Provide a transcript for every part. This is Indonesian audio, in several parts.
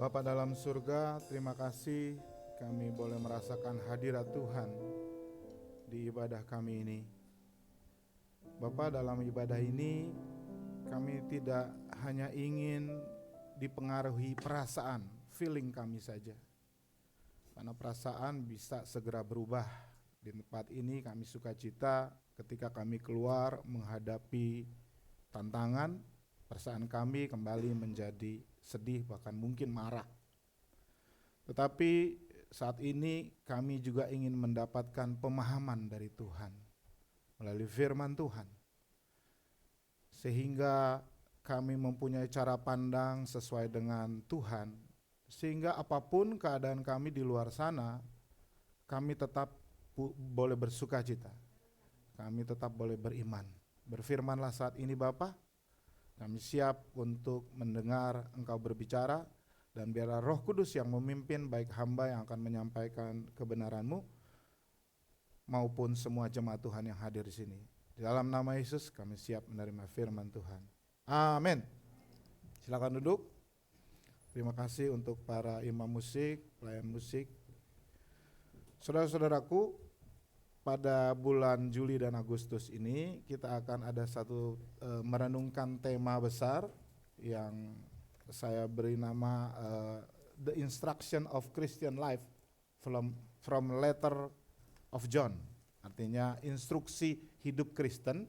Bapa dalam surga, terima kasih kami boleh merasakan hadirat Tuhan di ibadah kami ini. Bapa, dalam ibadah ini kami tidak hanya ingin dipengaruhi perasaan, feeling kami saja. Karena perasaan bisa segera berubah. Di tempat ini kami sukacita ketika kami keluar menghadapi tantangan, perasaan kami kembali menjadi sedih, bahkan mungkin marah. Tetapi saat ini kami juga ingin mendapatkan pemahaman dari Tuhan melalui firman Tuhan, sehingga kami mempunyai cara pandang sesuai dengan Tuhan, sehingga apapun keadaan kami di luar sana, kami tetap boleh bersuka cita, kami tetap boleh beriman. Berfirmanlah saat ini Bapa, kami siap untuk mendengar Engkau berbicara, dan biarlah Roh Kudus yang memimpin, baik hamba yang akan menyampaikan kebenaran-Mu maupun semua jemaat Tuhan yang hadir di sini. Di dalam nama Yesus kami siap menerima firman Tuhan. Amin. Silakan duduk. Terima kasih untuk para imam musik, pelayan musik. Saudara-saudaraku, pada bulan Juli dan Agustus ini kita akan ada satu merenungkan tema besar yang saya beri nama The Instruction of Christian Life from Letter of John. Artinya instruksi hidup Kristen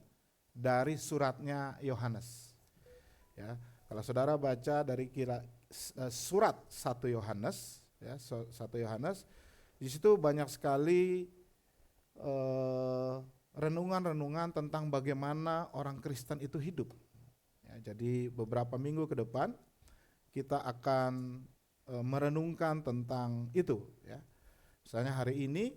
dari suratnya Yohanes. Ya, kalau saudara baca dari surat 1 Yohanes, ya, 1 Yohanes, di situ banyak sekali renungan-renungan tentang bagaimana orang Kristen itu hidup. Ya, jadi beberapa minggu ke depan kita akan merenungkan tentang itu. Ya. Misalnya hari ini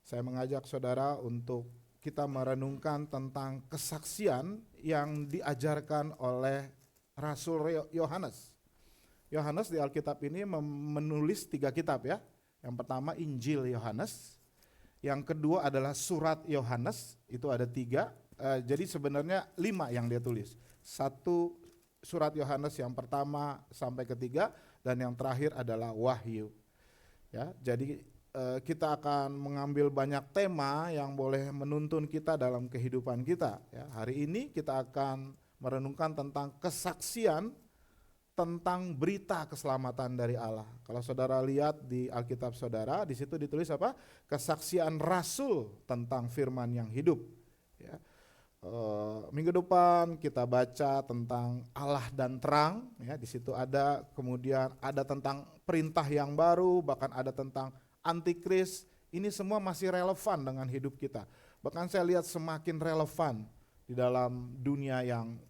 saya mengajak saudara untuk kita merenungkan tentang kesaksian yang diajarkan oleh Rasul Yohanes. Yohanes di Alkitab ini menulis 3 kitab ya. Yang pertama Injil Yohanes. Yang kedua adalah surat Yohanes, itu ada 3. Jadi sebenarnya 5 yang dia tulis. 1 surat Yohanes yang pertama sampai ketiga, dan yang terakhir adalah Wahyu. Ya, jadi kita akan mengambil banyak tema yang boleh menuntun kita dalam kehidupan kita. Ya, hari ini kita akan merenungkan tentang kesaksian tentang berita keselamatan dari Allah. Kalau saudara lihat di Alkitab saudara, di situ ditulis apa? Kesaksian Rasul tentang firman yang hidup. Ya. Minggu depan kita baca tentang Allah dan terang. Ya, di situ ada, kemudian ada tentang perintah yang baru, bahkan ada tentang antikris. Ini semua masih relevan dengan hidup kita. Bahkan saya lihat semakin relevan di dalam dunia yang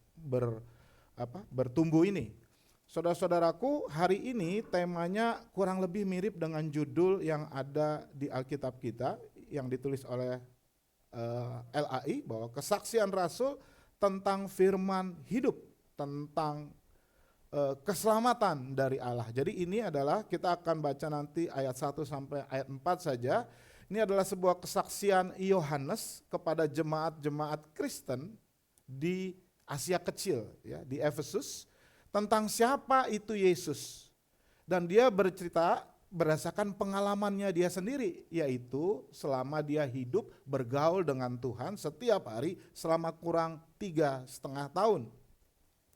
bertumbuh ini. Saudara-saudaraku, hari ini temanya kurang lebih mirip dengan judul yang ada di Alkitab kita yang ditulis oleh LAI, bahwa kesaksian Rasul tentang firman hidup, tentang keselamatan dari Allah. Jadi ini adalah, kita akan baca nanti ayat 1 sampai ayat 4 saja. Ini adalah sebuah kesaksian Yohanes kepada jemaat-jemaat Kristen di Asia Kecil, ya, di Efesus, tentang siapa itu Yesus. Dan dia bercerita berdasarkan pengalamannya dia sendiri, yaitu selama dia hidup bergaul dengan Tuhan setiap hari selama kurang 3,5 tahun.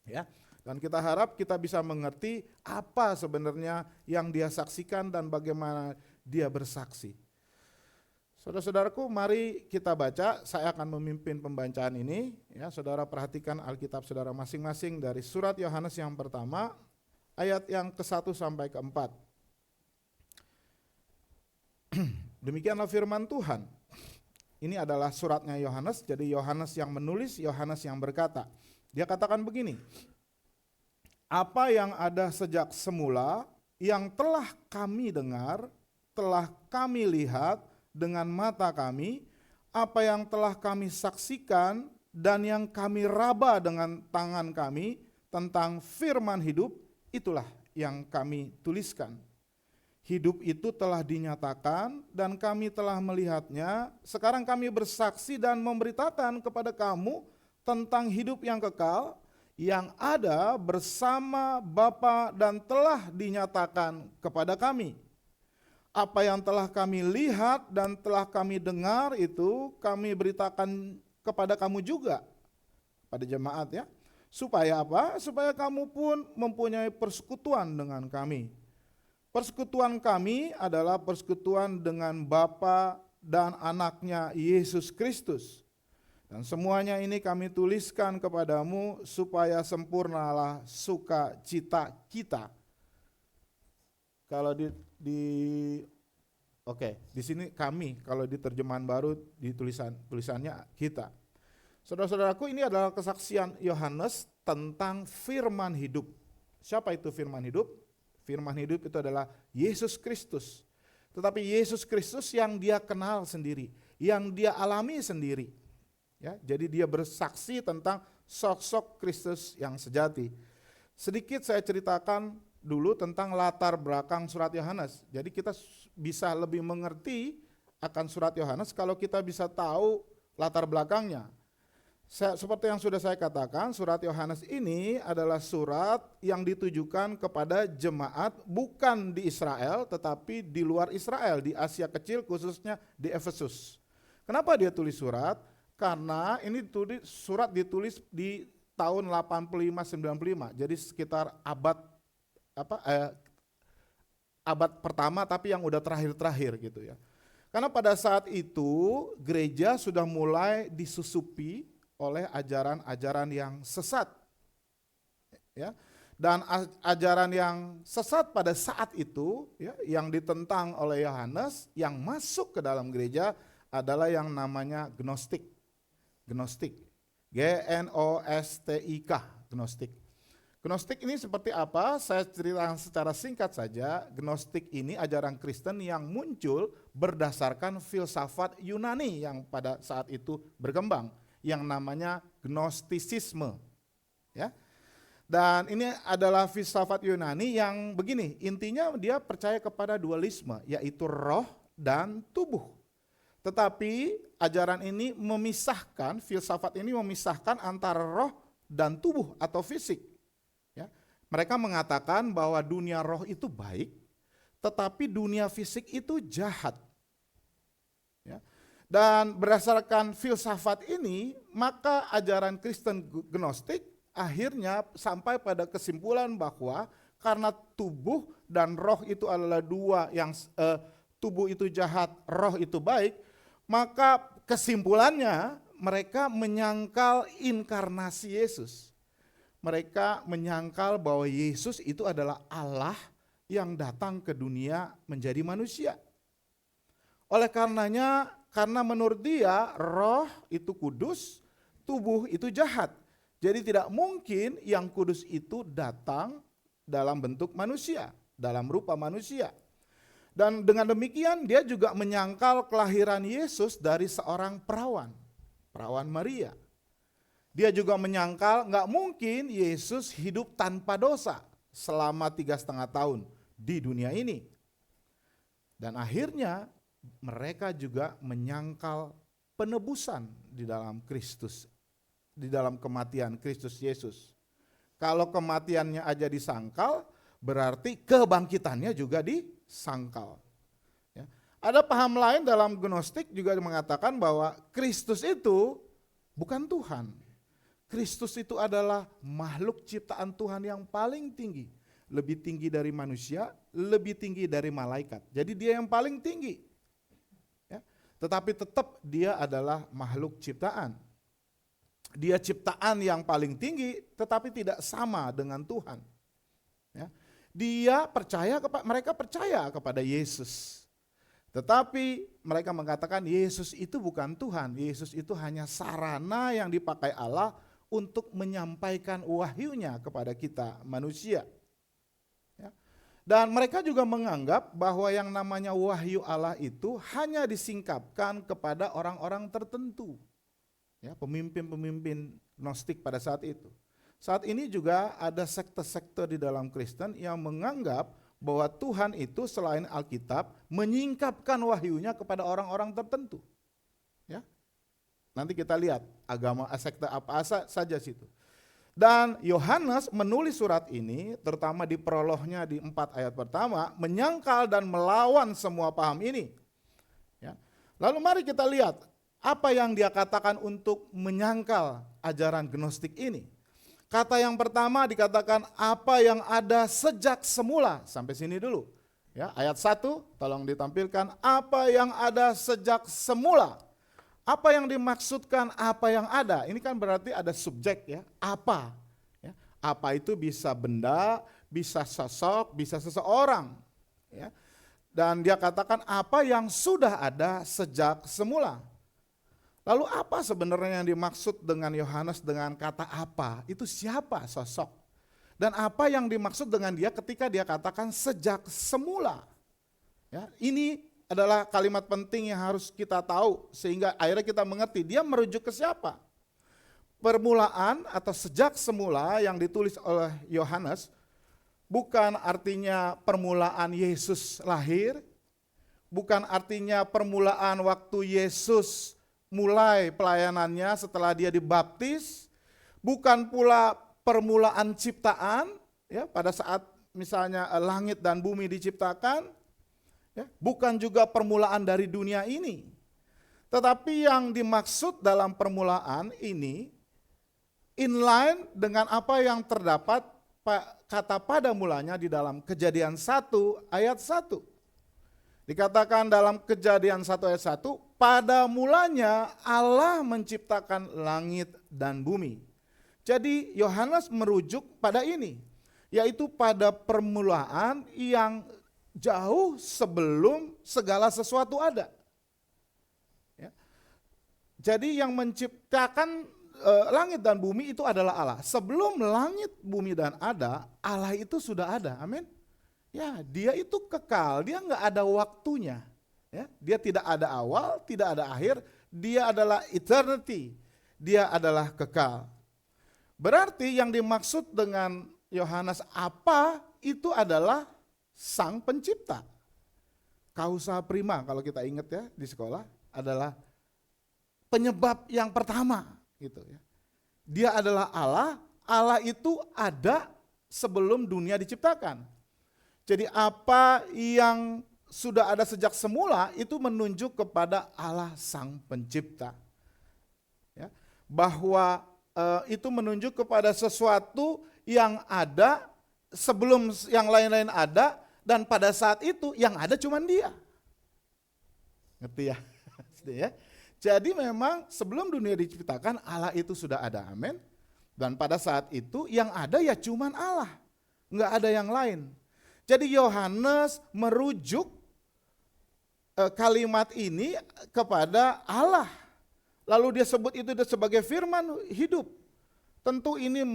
Ya. Dan kita harap kita bisa mengerti apa sebenarnya yang dia saksikan dan bagaimana dia bersaksi. Saudara-saudaraku, mari kita baca. Saya akan memimpin pembacaan ini. Ya, saudara perhatikan Alkitab saudara masing-masing dari surat Yohanes yang pertama, ayat yang ke-1 sampai ke-4. Demikianlah firman Tuhan. Ini adalah suratnya Yohanes, jadi Yohanes yang menulis, Yohanes yang berkata. Dia katakan begini, apa yang ada sejak semula, yang telah kami dengar, telah kami lihat dengan mata kami, apa yang telah kami saksikan dan yang kami raba dengan tangan kami tentang firman hidup, itulah yang kami tuliskan. Hidup itu telah dinyatakan dan kami telah melihatnya. Sekarang kami bersaksi dan memberitakan kepada kamu tentang hidup yang kekal yang ada bersama Bapa dan telah dinyatakan kepada kami. Apa yang telah kami lihat dan telah kami dengar itu kami beritakan kepada kamu juga, pada jemaat ya. Supaya apa? Supaya kamu pun mempunyai persekutuan dengan kami. Persekutuan kami adalah persekutuan dengan Bapa dan anaknya Yesus Kristus. Dan semuanya ini kami tuliskan kepadamu supaya sempurnalah sukacita kita. Kalau di sini kami, kalau di terjemahan baru di tulisannya kita. Saudara-saudaraku, ini adalah kesaksian Yohanes tentang firman hidup. Siapa itu firman hidup? Firman hidup itu adalah Yesus Kristus. Tetapi Yesus Kristus yang dia kenal sendiri, yang dia alami sendiri. Ya, jadi dia bersaksi tentang sosok Kristus yang sejati. Sedikit saya ceritakan dulu tentang latar belakang surat Yohanes. Jadi kita bisa lebih mengerti akan surat Yohanes kalau kita bisa tahu latar belakangnya. Seperti yang sudah saya katakan, surat Yohanes ini adalah surat yang ditujukan kepada jemaat bukan di Israel tetapi di luar Israel, di Asia Kecil khususnya di Efesus. Kenapa dia tulis surat? Karena ini surat ditulis di tahun 85-95, jadi sekitar abad pertama tapi yang udah terakhir-terakhir gitu ya. Karena pada saat itu gereja sudah mulai disusupi oleh ajaran-ajaran yang sesat. Ya. Dan ajaran yang sesat pada saat itu ya, yang ditentang oleh Yohanes yang masuk ke dalam gereja adalah yang namanya Gnostik. Gnostik. G-N-O-S-T-I-K, Gnostik. Gnostik ini seperti apa? Saya ceritakan secara singkat saja. Gnostik ini ajaran Kristen yang muncul berdasarkan filsafat Yunani yang pada saat itu berkembang, yang namanya Gnostisisme. Ya. Dan ini adalah filsafat Yunani yang begini, intinya dia percaya kepada dualisme, yaitu roh dan tubuh. Tetapi ajaran ini memisahkan, filsafat ini memisahkan antara roh dan tubuh atau fisik. Ya. Mereka mengatakan bahwa dunia roh itu baik, tetapi dunia fisik itu jahat. Ya. Dan berdasarkan filsafat ini, maka ajaran Kristen Gnostik akhirnya sampai pada kesimpulan bahwa karena tubuh dan roh itu adalah dua yang tubuh itu jahat, roh itu baik, maka kesimpulannya mereka menyangkal inkarnasi Yesus. Mereka menyangkal bahwa Yesus itu adalah Allah yang datang ke dunia menjadi manusia. Oleh karenanya, karena menurut dia roh itu kudus, tubuh itu jahat. Jadi tidak mungkin yang kudus itu datang dalam bentuk manusia, dalam rupa manusia. Dan dengan demikian dia juga menyangkal kelahiran Yesus dari seorang perawan Maria. Dia juga menyangkal nggak mungkin Yesus hidup tanpa dosa selama 3,5 tahun di dunia ini. Dan akhirnya mereka juga menyangkal penebusan di dalam Kristus, di dalam kematian Kristus Yesus. Kalau kematiannya aja disangkal, berarti kebangkitannya juga disangkal. Ya. Ada paham lain dalam Gnostik juga mengatakan bahwa Kristus itu bukan Tuhan. Kristus itu adalah makhluk ciptaan Tuhan yang paling tinggi. Lebih tinggi dari manusia, lebih tinggi dari malaikat. Jadi dia yang paling tinggi. Tetapi tetap dia adalah makhluk ciptaan. Dia ciptaan yang paling tinggi tetapi tidak sama dengan Tuhan. Ya. Mereka percaya kepada Yesus. Tetapi mereka mengatakan Yesus itu bukan Tuhan. Yesus itu hanya sarana yang dipakai Allah untuk menyampaikan wahyunya kepada kita manusia. Dan mereka juga menganggap bahwa yang namanya wahyu Allah itu hanya disingkapkan kepada orang-orang tertentu. Ya, pemimpin-pemimpin Gnostik pada saat itu. Saat ini juga ada sekte-sekte di dalam Kristen yang menganggap bahwa Tuhan itu selain Alkitab menyingkapkan wahyunya kepada orang-orang tertentu. Ya. Nanti kita lihat agama sekte apa saja situ. Dan Yohanes menulis surat ini, terutama di prolognya di 4 ayat pertama, menyangkal dan melawan semua paham ini. Ya. Lalu mari kita lihat apa yang dia katakan untuk menyangkal ajaran gnostik ini. Kata yang pertama dikatakan apa yang ada sejak semula. Sampai sini dulu. Ya, ayat 1 tolong ditampilkan, apa yang ada sejak semula. Apa yang dimaksudkan apa yang ada? Ini kan berarti ada subjek ya, apa. Ya, apa itu bisa benda, bisa sosok, bisa seseorang. Ya. Dan dia katakan apa yang sudah ada sejak semula. Lalu apa sebenarnya yang dimaksud dengan Yohanes dengan kata apa? Itu siapa sosok? Dan apa yang dimaksud dengan dia ketika dia katakan sejak semula? Ya, ini adalah kalimat penting yang harus kita tahu sehingga akhirnya kita mengerti dia merujuk ke siapa. Permulaan atau sejak semula yang ditulis oleh Yohanes bukan artinya permulaan Yesus lahir, bukan artinya permulaan waktu Yesus mulai pelayanannya setelah dia dibaptis, bukan pula permulaan ciptaan ya pada saat misalnya langit dan bumi diciptakan. Ya, bukan juga permulaan dari dunia ini. Tetapi yang dimaksud dalam permulaan ini inline dengan apa yang terdapat kata pada mulanya di dalam Kejadian 1 ayat 1. Dikatakan dalam Kejadian 1 ayat 1, pada mulanya Allah menciptakan langit dan bumi. Jadi Yohanes merujuk pada ini, yaitu pada permulaan yang jauh sebelum segala sesuatu ada. Ya. Jadi yang menciptakan langit dan bumi itu adalah Allah. Sebelum langit, bumi dan ada, Allah itu sudah ada. Amin. Ya, dia itu kekal, dia nggak ada waktunya. Ya, dia tidak ada awal, tidak ada akhir. Dia adalah eternity. Dia adalah kekal. Berarti yang dimaksud dengan Yohanes apa itu adalah Sang Pencipta. Kausa prima kalau kita ingat ya di sekolah adalah penyebab yang pertama gitu ya. Dia adalah Allah, Allah itu ada sebelum dunia diciptakan. Jadi apa yang sudah ada sejak semula itu menunjuk kepada Allah Sang Pencipta. Ya, bahwa itu menunjuk kepada sesuatu yang ada sebelum yang lain-lain ada. Dan pada saat itu yang ada cuma dia. Ngerti ya? Ya? Jadi memang sebelum dunia diciptakan Allah itu sudah ada, amin. Dan pada saat itu yang ada ya cuma Allah. Enggak ada yang lain. Jadi Yohanes merujuk kalimat ini kepada Allah. Lalu dia sebut itu sebagai firman hidup. Tentu ini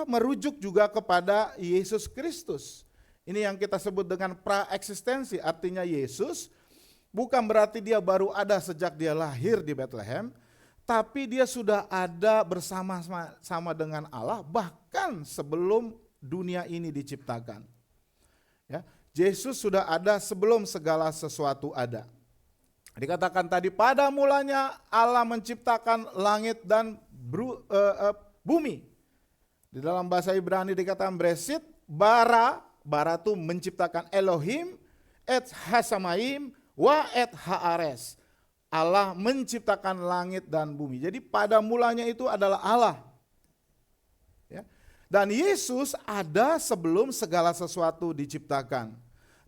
merujuk juga kepada Yesus Kristus. Ini yang kita sebut dengan praeksistensi, artinya Yesus bukan berarti dia baru ada sejak dia lahir di Bethlehem, tapi dia sudah ada bersama-sama dengan Allah bahkan sebelum dunia ini diciptakan. Ya, Yesus sudah ada sebelum segala sesuatu ada. Dikatakan tadi pada mulanya Allah menciptakan langit dan bumi. Di dalam bahasa Ibrani dikatakan Bereshit, bara itu menciptakan Elohim, et hasamaim, wa et haares. Allah menciptakan langit dan bumi. Jadi pada mulanya itu adalah Allah. Ya. Dan Yesus ada sebelum segala sesuatu diciptakan.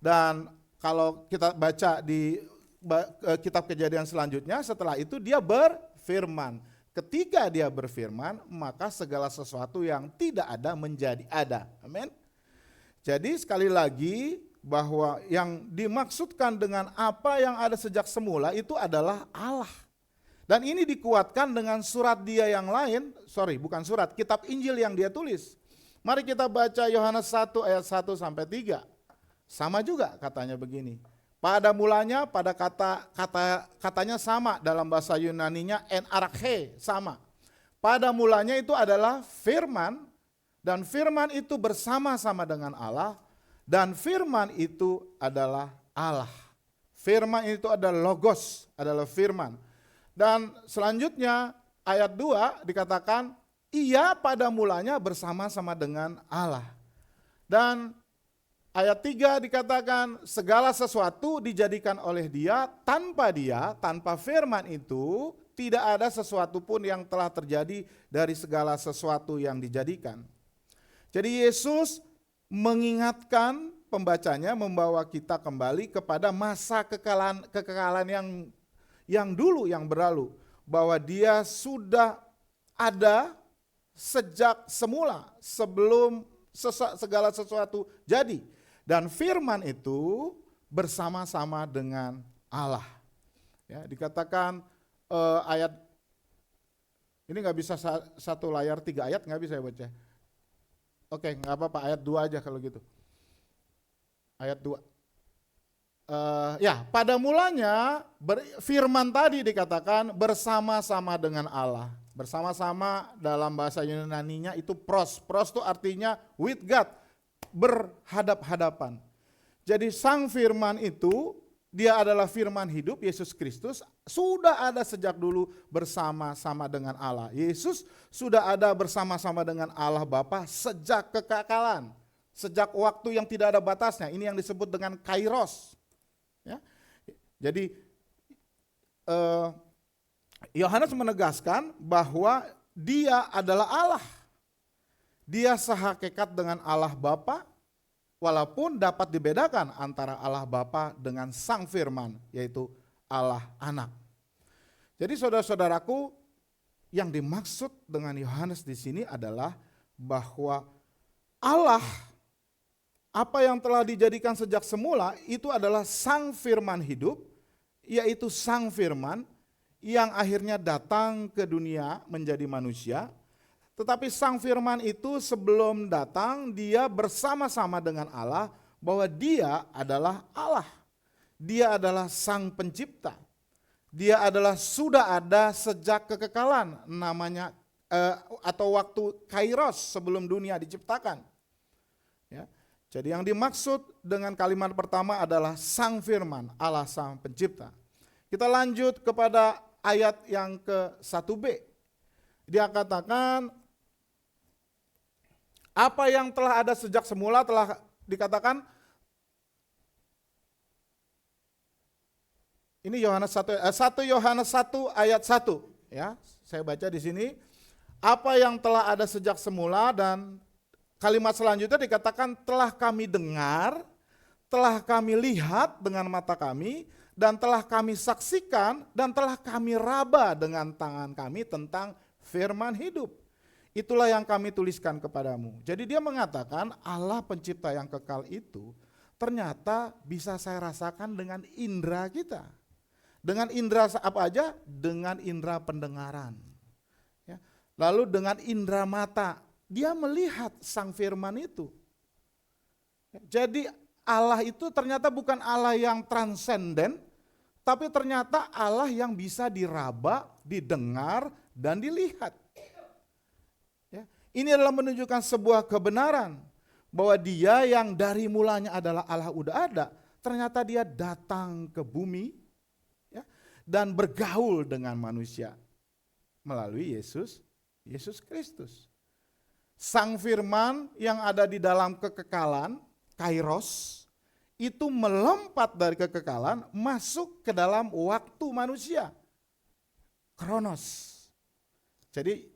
Dan kalau kita baca di kitab Kejadian selanjutnya, setelah itu dia berfirman. Ketika dia berfirman, maka segala sesuatu yang tidak ada menjadi ada. Amin. Jadi sekali lagi bahwa yang dimaksudkan dengan apa yang ada sejak semula itu adalah Allah. Dan ini dikuatkan dengan surat dia yang lain, bukan surat, kitab Injil yang dia tulis. Mari kita baca Yohanes 1 ayat 1 sampai 3. Sama juga katanya begini. Pada mulanya pada katanya sama dalam bahasa Yunaninya en arche, sama. Pada mulanya itu adalah firman dan firman itu bersama-sama dengan Allah dan firman itu adalah Allah. Firman itu adalah logos, adalah firman. Dan selanjutnya ayat 2 dikatakan Ia pada mulanya bersama-sama dengan Allah. Dan ayat 3 dikatakan segala sesuatu dijadikan oleh Dia, tanpa firman itu tidak ada sesuatu pun yang telah terjadi dari segala sesuatu yang dijadikan. Jadi Yesus mengingatkan pembacanya, membawa kita kembali kepada masa kekekalan yang dulu, yang berlalu, bahwa Dia sudah ada sejak semula, sebelum segala sesuatu jadi. Dan firman itu bersama-sama dengan Allah. Ya, dikatakan ayat, ini nggak bisa satu layar 3 ayat, nggak bisa ya baca. Oke, nggak apa-apa, ayat 2 aja kalau gitu. Ayat 2. Ya, pada mulanya firman tadi dikatakan bersama-sama dengan Allah. Bersama-sama dalam bahasa Yunaninya itu pros. Pros itu artinya with God, berhadap-hadapan. Jadi sang firman itu, dia adalah firman hidup, Yesus Kristus, sudah ada sejak dulu bersama-sama dengan Allah. Yesus sudah ada bersama-sama dengan Allah Bapa sejak kekekalan. Sejak waktu yang tidak ada batasnya. Ini yang disebut dengan kairos. Ya. Jadi Yohanes menegaskan bahwa Dia adalah Allah. Dia sehakikat dengan Allah Bapa, walaupun dapat dibedakan antara Allah Bapa dengan Sang Firman, yaitu Allah Anak. Jadi saudara-saudaraku, yang dimaksud dengan Yohanes di sini adalah bahwa Allah, apa yang telah dijadikan sejak semula, itu adalah Sang Firman hidup, yaitu Sang Firman yang akhirnya datang ke dunia menjadi manusia. Tetapi Sang Firman itu sebelum datang, Dia bersama-sama dengan Allah, bahwa Dia adalah Allah. Dia adalah Sang Pencipta. Dia adalah sudah ada sejak kekekalan, namanya atau waktu kairos, sebelum dunia diciptakan. Ya. Jadi yang dimaksud dengan kalimat pertama adalah Sang Firman, Allah Sang Pencipta. Kita lanjut kepada ayat yang ke-1b. Dia katakan, apa yang telah ada sejak semula telah dikatakan. Ini Yohanes 1 Yohanes 1 ayat 1, ya. Saya baca di sini. Apa yang telah ada sejak semula, dan kalimat selanjutnya dikatakan telah kami dengar, telah kami lihat dengan mata kami, dan telah kami saksikan, dan telah kami raba dengan tangan kami tentang firman hidup. Itulah yang kami tuliskan kepadamu. Jadi dia mengatakan Allah Pencipta yang kekal itu ternyata bisa saya rasakan dengan indera kita. Dengan indera apa aja? Dengan indera pendengaran. Ya. Lalu dengan indera mata, dia melihat Sang Firman itu. Jadi Allah itu ternyata bukan Allah yang transenden, tapi ternyata Allah yang bisa diraba, didengar, dan dilihat. Ya. Ini adalah menunjukkan sebuah kebenaran, bahwa Dia yang dari mulanya adalah Allah udah ada, ternyata Dia datang ke bumi, ya, dan bergaul dengan manusia melalui Yesus Kristus. Sang Firman yang ada di dalam kekekalan, kairos, itu melompat dari kekekalan masuk ke dalam waktu manusia, kronos. Jadi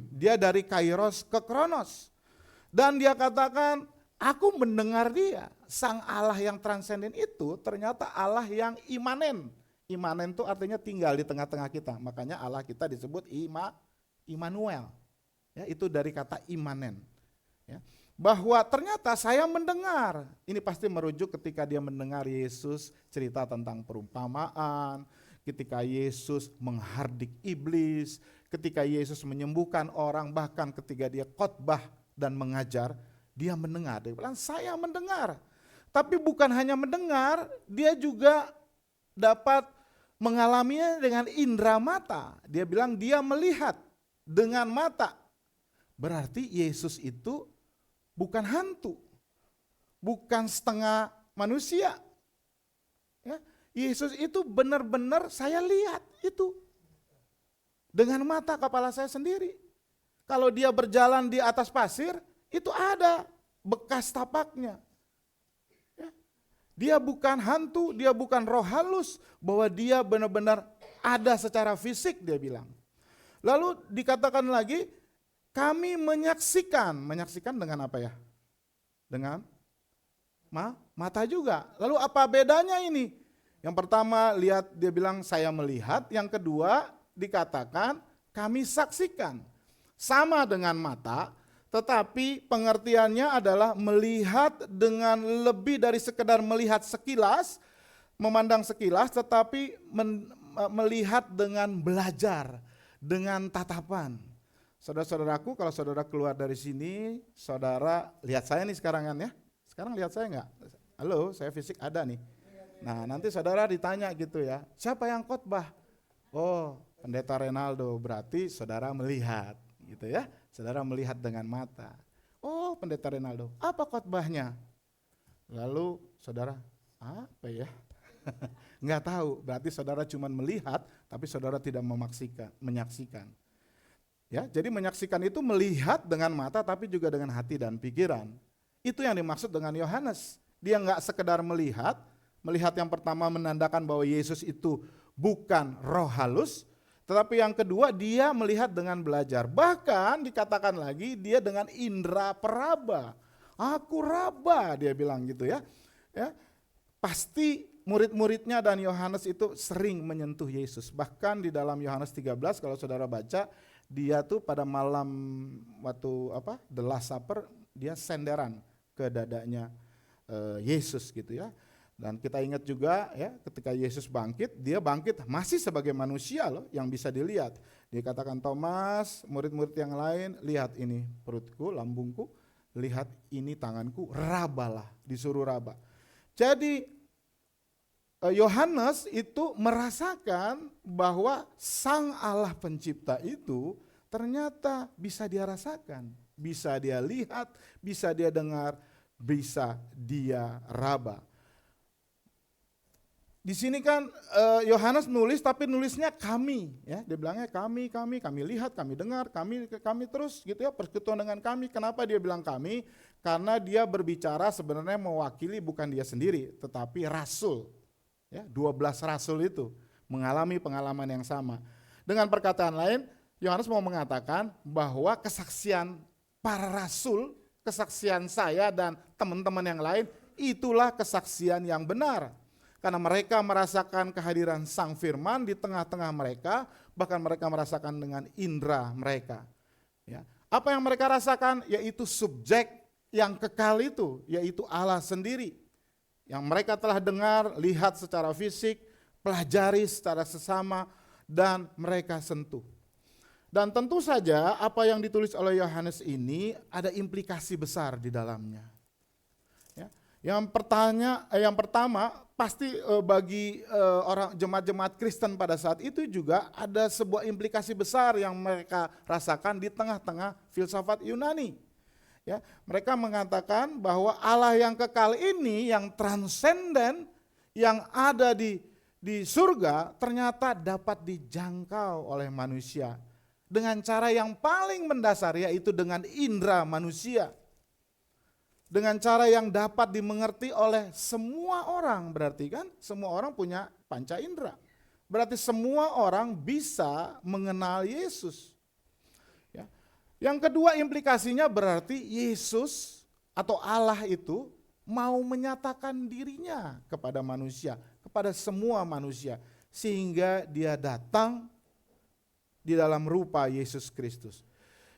dia dari kairos ke kronos. Dan dia katakan, aku mendengar Dia. Sang Allah yang transenden itu ternyata Allah yang imanen. Imanen itu artinya tinggal di tengah-tengah kita. Makanya Allah kita disebut Immanuel. Ya, itu dari kata imanen. Ya. Bahwa ternyata saya mendengar, ini pasti merujuk ketika dia mendengar Yesus cerita tentang perumpamaan, ketika Yesus menghardik iblis, ketika Yesus menyembuhkan orang, bahkan ketika dia khotbah dan mengajar, dia mendengar. Dia bilang, saya mendengar. Tapi bukan hanya mendengar, dia juga dapat mengalaminya dengan indera mata. Dia bilang dia melihat dengan mata. Berarti Yesus itu bukan hantu, bukan setengah manusia. Ya, Yesus itu benar-benar saya lihat itu dengan mata kepala saya sendiri. Kalau dia berjalan di atas pasir, itu ada bekas tapaknya. Ya. Dia bukan hantu, dia bukan roh halus, bahwa dia benar-benar ada secara fisik, dia bilang. Lalu dikatakan lagi, kami menyaksikan dengan apa ya? Dengan mata juga. Lalu apa bedanya ini? Yang pertama lihat, dia bilang saya melihat, yang kedua dikatakan kami saksikan. Sama dengan mata, tetapi pengertiannya adalah melihat dengan lebih dari sekedar melihat sekilas, memandang sekilas, tetapi melihat dengan belajar, dengan tatapan. Saudara-saudaraku, kalau saudara keluar dari sini, saudara lihat saya nih sekarang kan ya. Sekarang lihat saya enggak? Halo, saya fisik ada nih. Nah, nanti saudara ditanya gitu ya, siapa yang khotbah? Oh, Pendeta Renaldo, berarti saudara melihat gitu ya. Saudara melihat dengan mata. Oh, Pendeta Renaldo, apa khotbahnya? Lalu saudara, apa ya? Enggak tahu, berarti saudara cuma melihat, tapi saudara tidak menyaksikan. Ya, jadi menyaksikan itu melihat dengan mata, tapi juga dengan hati dan pikiran. Itu yang dimaksud dengan Yohanes. Dia enggak sekedar melihat yang pertama menandakan bahwa Yesus itu bukan roh halus, tetapi yang kedua dia melihat dengan belajar. Bahkan dikatakan lagi dia dengan indera peraba. Aku raba, dia bilang gitu ya. Ya, pasti murid-muridnya dan Yohanes itu sering menyentuh Yesus. Bahkan di dalam Yohanes 13 kalau saudara baca, dia tuh pada malam waktu the Last Supper, dia senderan ke dadanya Yesus gitu ya. Dan kita ingat juga ya, ketika Yesus bangkit, dia bangkit masih sebagai manusia loh yang bisa dilihat. Dia katakan, Thomas, murid-murid yang lain, lihat ini perutku, lambungku, lihat ini tanganku, rabalah, disuruh raba. Jadi Yohanes itu merasakan bahwa Sang Allah Pencipta itu ternyata bisa dia rasakan, bisa dia lihat, bisa dia dengar, bisa dia raba. Di sini kan Yohanes nulis, tapi nulisnya kami, ya. Dia bilangnya kami lihat, kami dengar, kami terus gitu ya, persekutuan dengan kami. Kenapa dia bilang kami? Karena dia berbicara sebenarnya mewakili bukan dia sendiri, tetapi rasul. Ya, 12 rasul itu mengalami pengalaman yang sama. Dengan perkataan lain, Yohanes mau mengatakan bahwa kesaksian para rasul, kesaksian saya dan teman-teman yang lain, itulah kesaksian yang benar. Karena mereka merasakan kehadiran Sang Firman di tengah-tengah mereka, bahkan mereka merasakan dengan indera mereka. Ya. Apa yang mereka rasakan? Yaitu subjek yang kekal itu, yaitu Allah sendiri. Yang mereka telah dengar, lihat secara fisik, pelajari secara sesama, dan mereka sentuh. Dan tentu saja apa yang ditulis oleh Yohanes ini ada implikasi besar di dalamnya. Ya. Yang pertama pasti bagi orang jemaat-jemaat Kristen pada saat itu juga ada sebuah implikasi besar yang mereka rasakan di tengah-tengah filsafat Yunani. Ya, mereka mengatakan bahwa Allah yang kekal ini, yang transenden, yang ada di surga, ternyata dapat dijangkau oleh manusia dengan cara yang paling mendasar, yaitu dengan indera manusia. Dengan cara yang dapat dimengerti oleh semua orang, berarti kan semua orang punya panca indera. Berarti semua orang bisa mengenal Yesus. Ya. Yang kedua implikasinya berarti Yesus atau Allah itu mau menyatakan dirinya kepada manusia, kepada semua manusia. Sehingga dia datang di dalam rupa Yesus Kristus.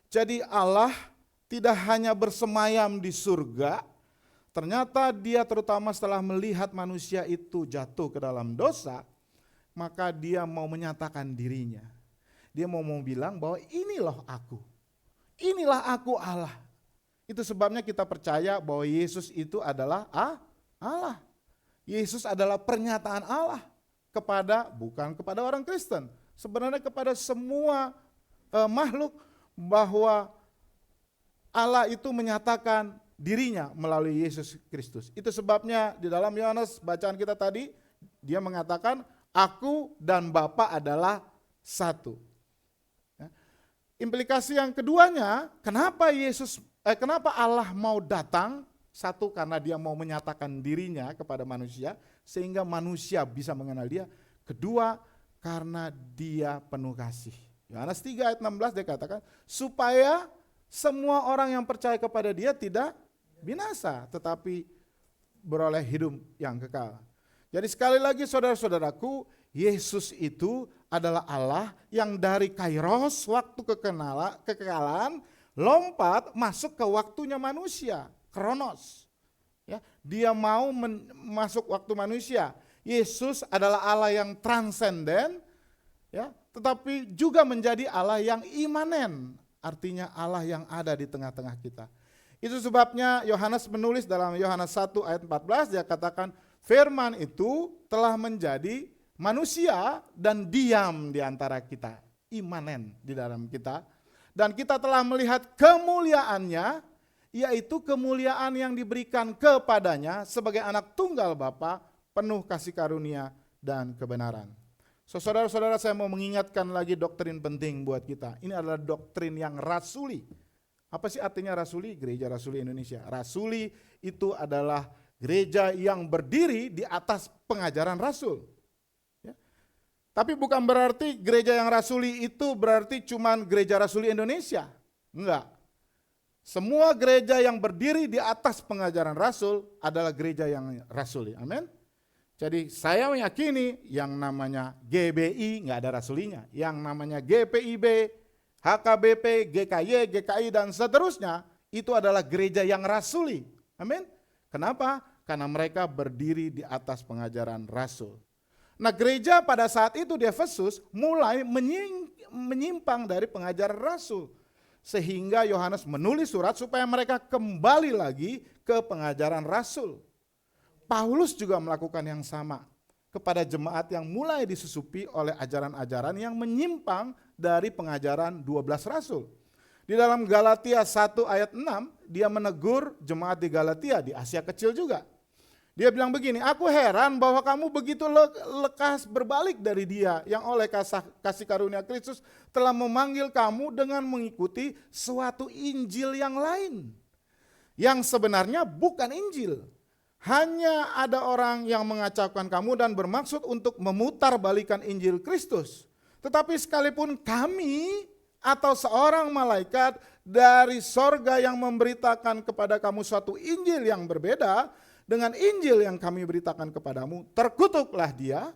Jadi Allah tidak hanya bersemayam di surga, ternyata dia terutama setelah melihat manusia itu jatuh ke dalam dosa, maka dia mau menyatakan dirinya. Dia mau bilang bahwa inilah aku Allah. Itu sebabnya kita percaya bahwa Yesus itu adalah Allah. Yesus adalah pernyataan Allah bukan kepada orang Kristen, sebenarnya kepada semua makhluk, bahwa Allah itu menyatakan dirinya melalui Yesus Kristus. Itu sebabnya di dalam Yohanes bacaan kita tadi, dia mengatakan, aku dan Bapa adalah satu. implikasi yang keduanya, kenapa kenapa Allah mau datang? Satu, karena dia mau menyatakan dirinya kepada manusia, sehingga manusia bisa mengenal dia. Kedua, karena dia penuh kasih. Yohanes 3 ayat 16 dia katakan, supaya semua orang yang percaya kepada dia tidak binasa, tetapi beroleh hidup yang kekal. Jadi sekali lagi saudara-saudaraku, Yesus itu adalah Allah yang dari kairos, waktu kekekalan, lompat masuk ke waktunya manusia, kronos. Ya, dia mau masuk waktu manusia. Yesus adalah Allah yang transenden, ya, tetapi juga menjadi Allah yang imanen, artinya Allah yang ada di tengah-tengah kita. Itu sebabnya Yohanes menulis dalam Yohanes 1 ayat 14, dia katakan firman itu telah menjadi manusia dan diam di antara kita, imanen di dalam kita. Dan kita telah melihat kemuliaannya, yaitu kemuliaan yang diberikan kepadanya sebagai anak tunggal Bapa, penuh kasih karunia dan kebenaran. So, saudara-saudara, saya mau mengingatkan lagi doktrin penting buat kita. Ini adalah doktrin yang rasuli. Apa sih artinya rasuli? Gereja Rasuli Indonesia. Rasuli itu adalah gereja yang berdiri di atas pengajaran rasul. Ya. Tapi bukan berarti gereja yang rasuli itu berarti cuman gereja Rasuli Indonesia. Enggak. Semua gereja yang berdiri di atas pengajaran rasul adalah gereja yang rasuli. Amin. Jadi saya meyakini yang namanya GBI nggak ada rasulinya. Yang namanya GPIB, HKBP, GKY, GKI dan seterusnya itu adalah gereja yang rasuli. Amin. Kenapa? Karena mereka berdiri di atas pengajaran rasul. Nah, gereja pada saat itu di Efesus mulai menyimpang dari pengajaran rasul. Sehingga Yohanes menulis surat supaya mereka kembali lagi ke pengajaran rasul. Paulus juga melakukan yang sama kepada jemaat yang mulai disusupi oleh ajaran-ajaran yang menyimpang dari pengajaran 12 rasul. Di dalam Galatia 1 ayat 6, dia menegur jemaat di Galatia, di Asia Kecil juga. Dia bilang begini, aku heran bahwa kamu begitu lekas berbalik dari dia yang oleh kasih karunia Kristus telah memanggil kamu dengan mengikuti suatu Injil yang lain. Yang sebenarnya bukan Injil. Hanya ada orang yang mengacaukan kamu dan bermaksud untuk memutarbalikan Injil Kristus. Tetapi sekalipun kami atau seorang malaikat dari sorga yang memberitakan kepada kamu suatu Injil yang berbeda dengan Injil yang kami beritakan kepadamu, terkutuklah dia.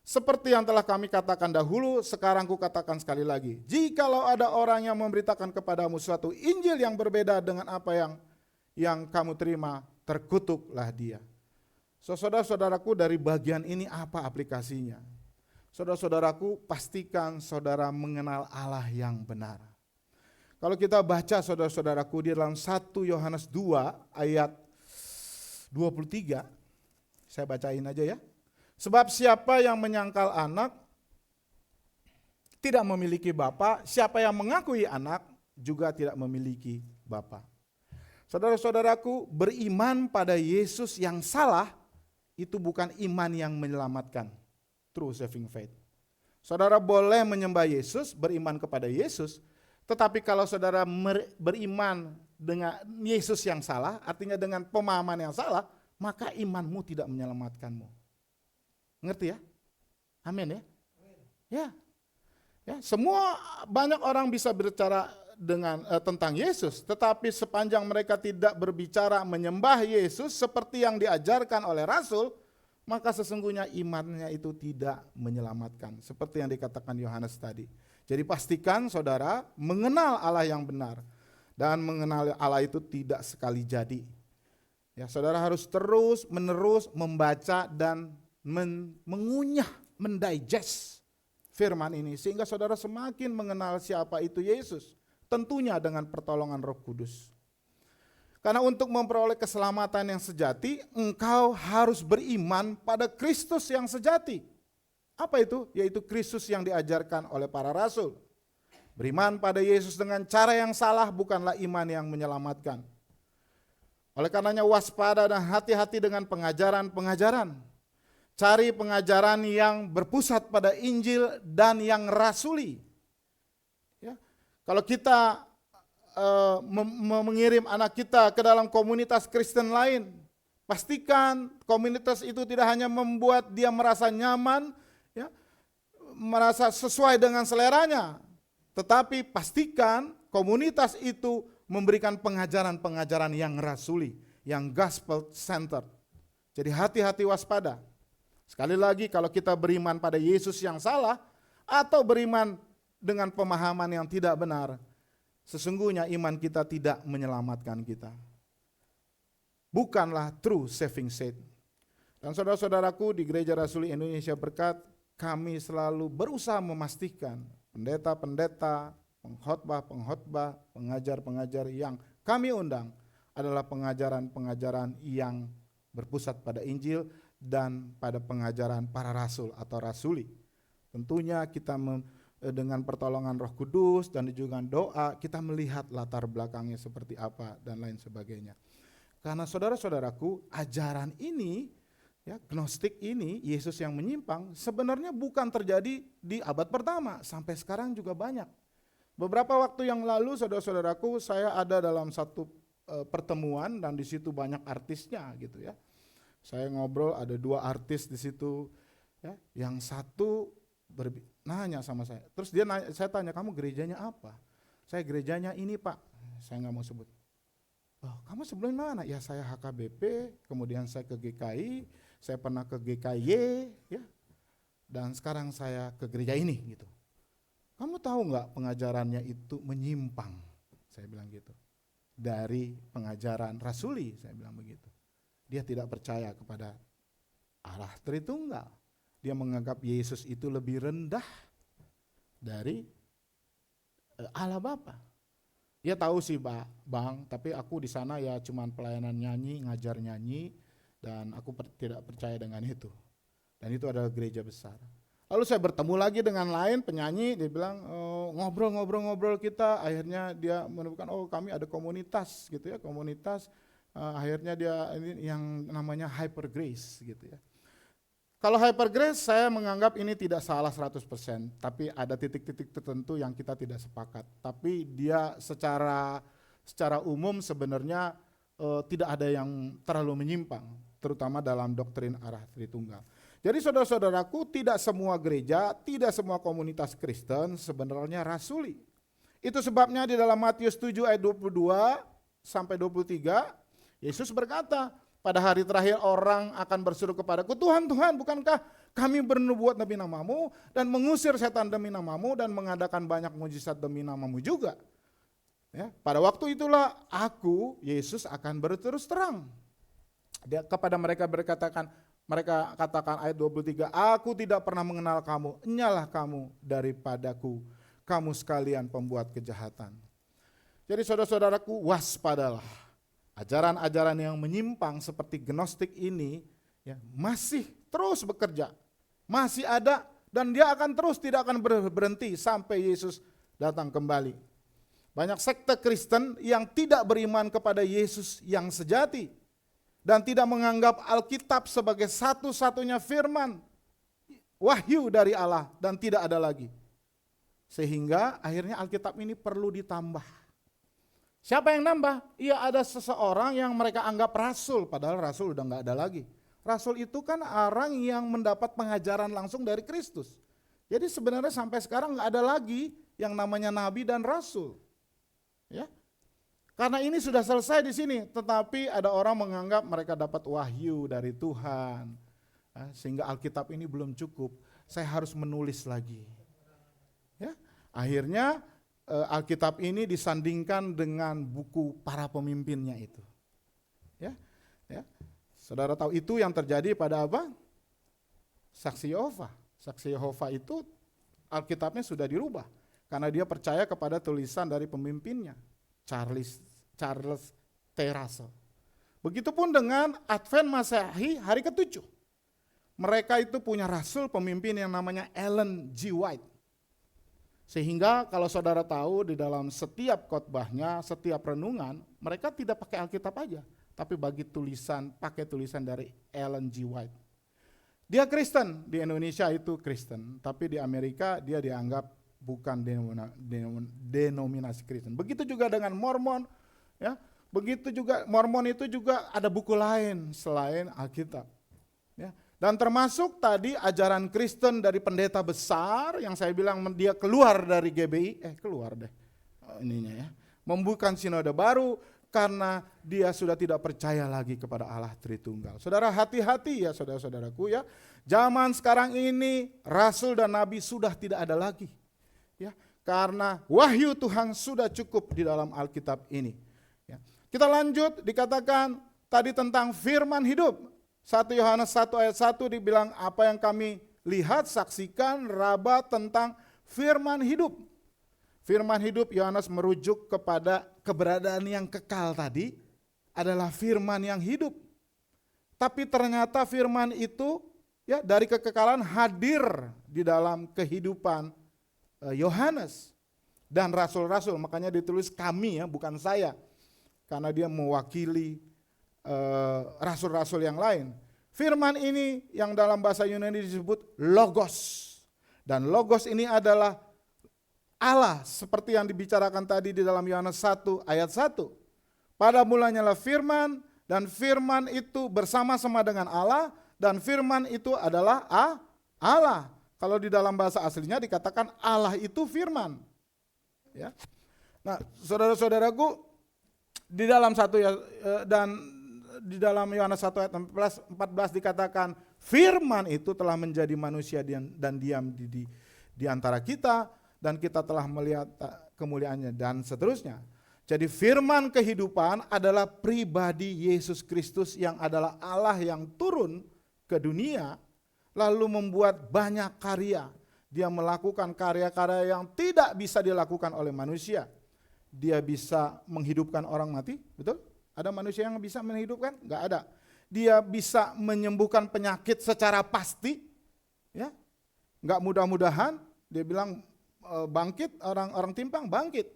Seperti yang telah kami katakan dahulu, sekarang kukatakan sekali lagi. Jikalau ada orang yang memberitakan kepadamu suatu Injil yang berbeda dengan apa yang kamu terima, terkutuklah dia. Saudara-saudaraku, dari bagian ini apa aplikasinya? Saudara-saudaraku, pastikan saudara mengenal Allah yang benar. Kalau kita baca saudara-saudaraku di dalam 1 Yohanes 2 ayat 23, saya bacain aja ya. Sebab siapa yang menyangkal anak tidak memiliki bapa, siapa yang mengakui anak juga tidak memiliki bapa. Saudara-saudaraku, beriman pada Yesus yang salah itu bukan iman yang menyelamatkan. True saving faith. Saudara boleh menyembah Yesus, beriman kepada Yesus, tetapi kalau saudara beriman dengan Yesus yang salah, artinya dengan pemahaman yang salah, maka imanmu tidak menyelamatkanmu. Ngerti ya? Amin ya? Ya. Ya, semua banyak orang bisa berbicara tentang Yesus, tetapi sepanjang mereka tidak berbicara menyembah Yesus seperti yang diajarkan oleh Rasul, maka sesungguhnya imannya itu tidak menyelamatkan. Seperti yang dikatakan Yohanes tadi. Jadi pastikan saudara mengenal Allah yang benar. Dan mengenal Allah itu tidak sekali jadi. Ya, saudara harus terus menerus membaca dan mengunyah, mendigest firman ini. Sehingga saudara semakin mengenal siapa itu Yesus. Tentunya dengan pertolongan Roh Kudus. Karena untuk memperoleh keselamatan yang sejati, engkau harus beriman pada Kristus yang sejati. Apa itu? Yaitu Kristus yang diajarkan oleh para rasul. Beriman pada Yesus dengan cara yang salah bukanlah iman yang menyelamatkan. Oleh karenanya waspada dan hati-hati dengan pengajaran-pengajaran. Cari pengajaran yang berpusat pada Injil dan yang rasuli. Kalau kita mengirim anak kita ke dalam komunitas Kristen lain, pastikan komunitas itu tidak hanya membuat dia merasa nyaman, ya, merasa sesuai dengan seleranya, tetapi pastikan komunitas itu memberikan pengajaran-pengajaran yang rasuli, yang gospel centered. Jadi hati-hati, waspada. Sekali lagi, kalau kita beriman pada Yesus yang salah atau beriman dengan pemahaman yang tidak benar, sesungguhnya iman kita tidak menyelamatkan kita. Bukanlah true saving faith. Dan saudara-saudaraku di Gereja Rasuli Indonesia Berkat, kami selalu berusaha memastikan pendeta-pendeta, pengkhotbah-pengkhotbah, pengajar-pengajar yang kami undang adalah pengajaran-pengajaran yang berpusat pada Injil dan pada pengajaran para rasul atau rasuli. Tentunya kita dengan pertolongan Roh Kudus dan juga doa, kita melihat latar belakangnya seperti apa dan lain sebagainya. Karena saudara-saudaraku, ajaran ini, ya, gnostik ini, Yesus yang menyimpang, sebenarnya bukan terjadi di abad pertama, sampai sekarang juga banyak. Beberapa waktu yang lalu, saudara-saudaraku, saya ada dalam satu pertemuan dan di situ banyak artisnya gitu ya. Saya ngobrol, ada 2 artis di situ, ya. Yang satu nanya sama saya, terus dia nanya, saya tanya, kamu gerejanya apa? Saya gerejanya ini Pak, saya nggak mau sebut. Oh, kamu sebelumnya mana? Ya saya HKBP, kemudian saya ke GKI, saya pernah ke GKY, ya, dan sekarang saya ke gereja ini gitu. Kamu tahu nggak pengajarannya itu menyimpang? Saya bilang gitu. Dari pengajaran rasuli, saya bilang begitu. Dia tidak percaya kepada Allah Tritunggal. Dia menganggap Yesus itu lebih rendah dari Allah Bapa. Dia tahu sih Bang, tapi aku di sana ya cuman pelayanan nyanyi, ngajar nyanyi, dan aku tidak percaya dengan itu. Dan itu adalah gereja besar. Lalu saya bertemu lagi dengan lain penyanyi, dia bilang ngobrol-ngobrol kita, akhirnya dia menemukan kami ada komunitas gitu ya, komunitas, akhirnya dia ini yang namanya Hyper Grace gitu ya. Kalau Hyper Grace saya menganggap ini tidak salah 100%, tapi ada titik-titik tertentu yang kita tidak sepakat. Tapi dia secara umum sebenarnya tidak ada yang terlalu menyimpang, terutama dalam doktrin arah Tritunggal. Jadi saudara-saudaraku, tidak semua gereja, tidak semua komunitas Kristen sebenarnya rasuli. Itu sebabnya di dalam Matius 7 ayat 22 sampai 23, Yesus berkata, pada hari terakhir orang akan berseru kepadaku, Tuhan, Tuhan, bukankah kami bernubuat demi namamu dan mengusir setan demi namamu dan mengadakan banyak mujizat demi namamu juga. Ya, pada waktu itulah aku, Yesus, akan berterus terang. Dia kepada mereka katakan ayat 23, aku tidak pernah mengenal kamu, enyalah kamu daripadaku, kamu sekalian pembuat kejahatan. Jadi saudara-saudaraku, waspadalah. Ajaran-ajaran yang menyimpang seperti gnostik ini ya, masih terus bekerja, masih ada, dan dia akan terus tidak akan berhenti sampai Yesus datang kembali. Banyak sekte Kristen yang tidak beriman kepada Yesus yang sejati dan tidak menganggap Alkitab sebagai satu-satunya firman wahyu dari Allah dan tidak ada lagi. Sehingga akhirnya Alkitab ini perlu ditambah. Siapa yang nambah? Iya, ada seseorang yang mereka anggap rasul, padahal rasul udah nggak ada lagi. Rasul itu kan orang yang mendapat pengajaran langsung dari Kristus. Jadi sebenarnya sampai sekarang nggak ada lagi yang namanya nabi dan rasul. Ya, karena ini sudah selesai di sini, tetapi ada orang menganggap mereka dapat wahyu dari Tuhan, sehingga Alkitab ini belum cukup. Saya harus menulis lagi. Ya, akhirnya Alkitab ini disandingkan dengan buku para pemimpinnya itu. Ya, ya. Saudara tahu itu yang terjadi pada apa? Saksi Yehova. Saksi Yehova itu Alkitabnya sudah dirubah karena dia percaya kepada tulisan dari pemimpinnya, Charles T. Russell. Begitupun dengan Advent Masehi hari ke-7. Mereka itu punya rasul pemimpin yang namanya Ellen G. White. Sehingga kalau saudara tahu di dalam setiap khotbahnya, setiap renungan, mereka tidak pakai Alkitab aja, tapi pakai tulisan dari Ellen G. White. Dia Kristen, di Indonesia itu Kristen, tapi di Amerika dia dianggap bukan denominasi Kristen. Begitu juga dengan Mormon, ya. Begitu juga Mormon itu juga ada buku lain selain Alkitab. Ya. Dan termasuk tadi ajaran Kristen dari pendeta besar yang saya bilang dia keluar dari GBI, keluar deh ininya ya. Membuka sinode baru karena dia sudah tidak percaya lagi kepada Allah Tritunggal. Saudara, hati-hati ya saudara-saudaraku ya. Zaman sekarang ini rasul dan nabi sudah tidak ada lagi. Ya, karena wahyu Tuhan sudah cukup di dalam Alkitab ini. Ya. Kita lanjut, dikatakan tadi tentang firman hidup. 1 Yohanes 1 ayat 1 dibilang apa yang kami lihat, saksikan, raba tentang firman hidup. Firman hidup Yohanes merujuk kepada keberadaan yang kekal tadi adalah firman yang hidup. Tapi ternyata firman itu ya dari kekekalan hadir di dalam kehidupan Yohanes dan rasul-rasul, makanya ditulis kami ya, bukan saya. Karena dia mewakili rasul-rasul yang lain. Firman ini yang dalam bahasa Yunani disebut logos. Dan logos ini adalah Allah seperti yang dibicarakan tadi di dalam Yohanes 1 ayat 1. Pada mulanya lah firman dan firman itu bersama-sama dengan Allah dan firman itu adalah Allah. Kalau di dalam bahasa aslinya dikatakan Allah itu firman. Ya. Nah, saudara-saudaraku, di dalam di dalam Yohanes 1 ayat 14 dikatakan firman itu telah menjadi manusia dan diam di antara kita dan kita telah melihat kemuliaannya dan seterusnya. Jadi firman kehidupan adalah pribadi Yesus Kristus yang adalah Allah yang turun ke dunia lalu membuat banyak karya. Dia melakukan karya-karya yang tidak bisa dilakukan oleh manusia. Dia bisa menghidupkan orang mati, betul? Ada manusia yang bisa menghidupkan? Enggak ada. Dia bisa menyembuhkan penyakit secara pasti, ya. Enggak mudah-mudahan, dia bilang bangkit, orang timpang bangkit,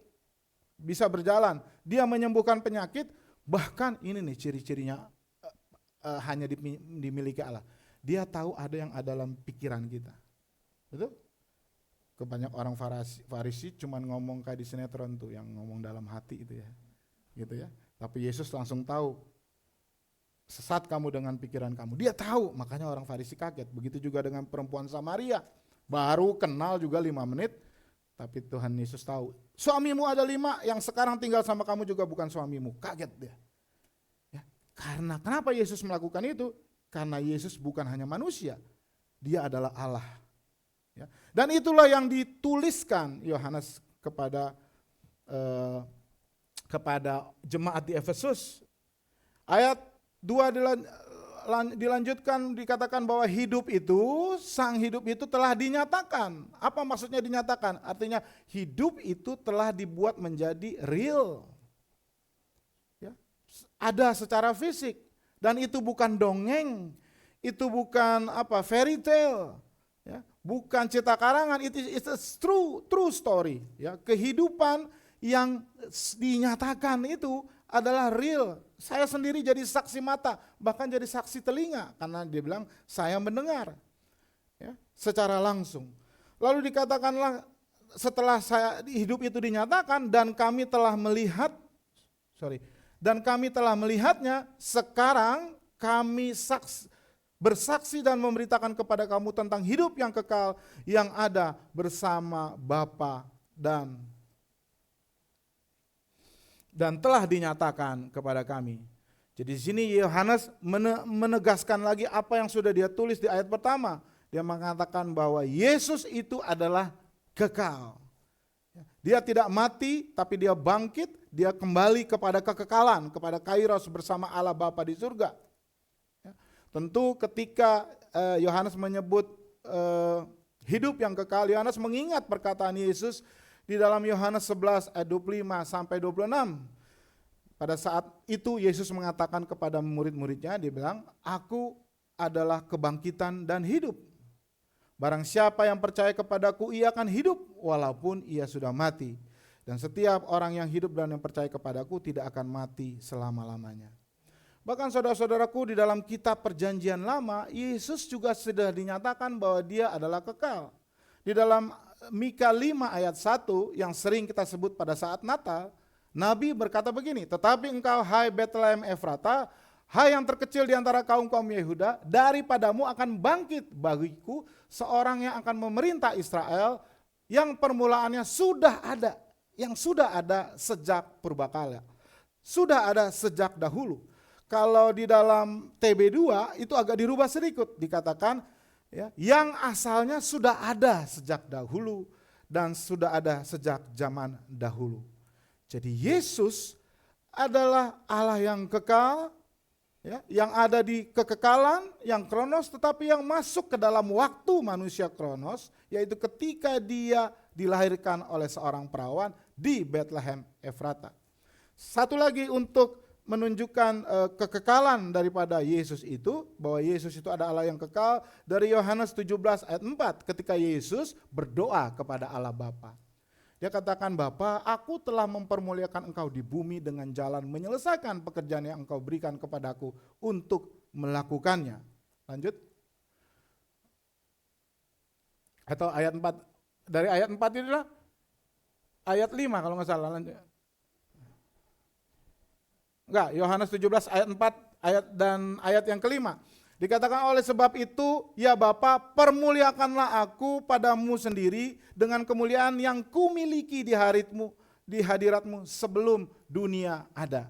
bisa berjalan. Dia menyembuhkan penyakit, bahkan ini nih ciri-cirinya hanya dimiliki Allah. Dia tahu ada yang ada dalam pikiran kita, betul? Kebanyak orang Farisi cuman ngomong kayak di sinetron tuh, yang ngomong dalam hati itu ya, gitu ya. Tapi Yesus langsung tahu, sesat kamu dengan pikiran kamu. Dia tahu, makanya orang Farisi kaget. Begitu juga dengan perempuan Samaria, baru kenal juga 5 menit, tapi Tuhan Yesus tahu, suamimu ada 5, yang sekarang tinggal sama kamu juga bukan suamimu. Kaget dia. Ya, karena kenapa Yesus melakukan itu? Karena Yesus bukan hanya manusia, dia adalah Allah. Ya. Dan itulah yang dituliskan Yohanes kepada jemaat di Efesus. Ayat 2 dilanjutkan, dikatakan bahwa hidup itu, sang hidup itu telah dinyatakan. Apa maksudnya dinyatakan? Artinya hidup itu telah dibuat menjadi real. Ya. Ada secara fisik. Dan itu bukan dongeng, itu bukan fairy tale. Ya, bukan cerita karangan, it's a true story. Ya, kehidupan yang dinyatakan itu adalah real. Saya sendiri jadi saksi mata, bahkan jadi saksi telinga, karena dia bilang saya mendengar, ya, secara langsung. Lalu dikatakanlah setelah hidup itu dinyatakan dan kami telah melihatnya, sekarang kami bersaksi dan memberitakan kepada kamu tentang hidup yang kekal yang ada bersama Bapa dan telah dinyatakan kepada kami. Jadi di sini Yohanes menegaskan lagi apa yang sudah dia tulis di ayat pertama. Dia mengatakan bahwa Yesus itu adalah kekal. Dia tidak mati, tapi dia bangkit, dia kembali kepada kekekalan, kepada kairos bersama Allah Bapa di surga. Tentu ketika Yohanes menyebut hidup yang kekal, Yohanes mengingat perkataan Yesus di dalam Yohanes 11 ayat 25 sampai 26. Pada saat itu Yesus mengatakan kepada murid-muridnya, dia bilang, aku adalah kebangkitan dan hidup. Barang siapa yang percaya kepadaku, ia akan hidup walaupun ia sudah mati. Dan setiap orang yang hidup dan yang percaya kepadaku tidak akan mati selama-lamanya. Bahkan saudara-saudaraku, di dalam kitab perjanjian lama, Yesus juga sudah dinyatakan bahwa dia adalah kekal. Di dalam Mika 5 ayat 1 yang sering kita sebut pada saat Natal, Nabi berkata begini, tetapi engkau hai Betlehem Efrata, hai yang terkecil di antara kaum-kaum Yehuda, daripadamu akan bangkit bagiku seorang yang akan memerintah Israel, yang permulaannya sudah ada, yang sudah ada sejak purbakala, sudah ada sejak dahulu. Kalau di dalam TB2 itu agak dirubah sedikit, dikatakan ya, yang asalnya sudah ada sejak dahulu dan sudah ada sejak zaman dahulu. Jadi Yesus adalah Allah yang kekal, ya, yang ada di kekekalan, yang kronos, tetapi yang masuk ke dalam waktu manusia kronos, yaitu ketika dia dilahirkan oleh seorang perawan di Bethlehem Efrata. Satu lagi untuk menunjukkan kekekalan daripada Yesus itu, bahwa Yesus itu ada Allah yang kekal, dari Yohanes 17 ayat 4 ketika Yesus berdoa kepada Allah Bapa. Dia katakan, Bapa, aku telah mempermuliakan engkau di bumi dengan jalan menyelesaikan pekerjaan yang engkau berikan kepadaku untuk melakukannya. Lanjut. Atau ayat 4, dari ayat 4 itu adalah ayat 5 kalau nggak salah. Lanjut. Enggak, Yohanes 17 ayat 4 dan ayat yang kelima. Dikatakan oleh sebab itu, ya Bapa, permuliakanlah aku padamu sendiri dengan kemuliaan yang kumiliki di hadiratmu sebelum dunia ada.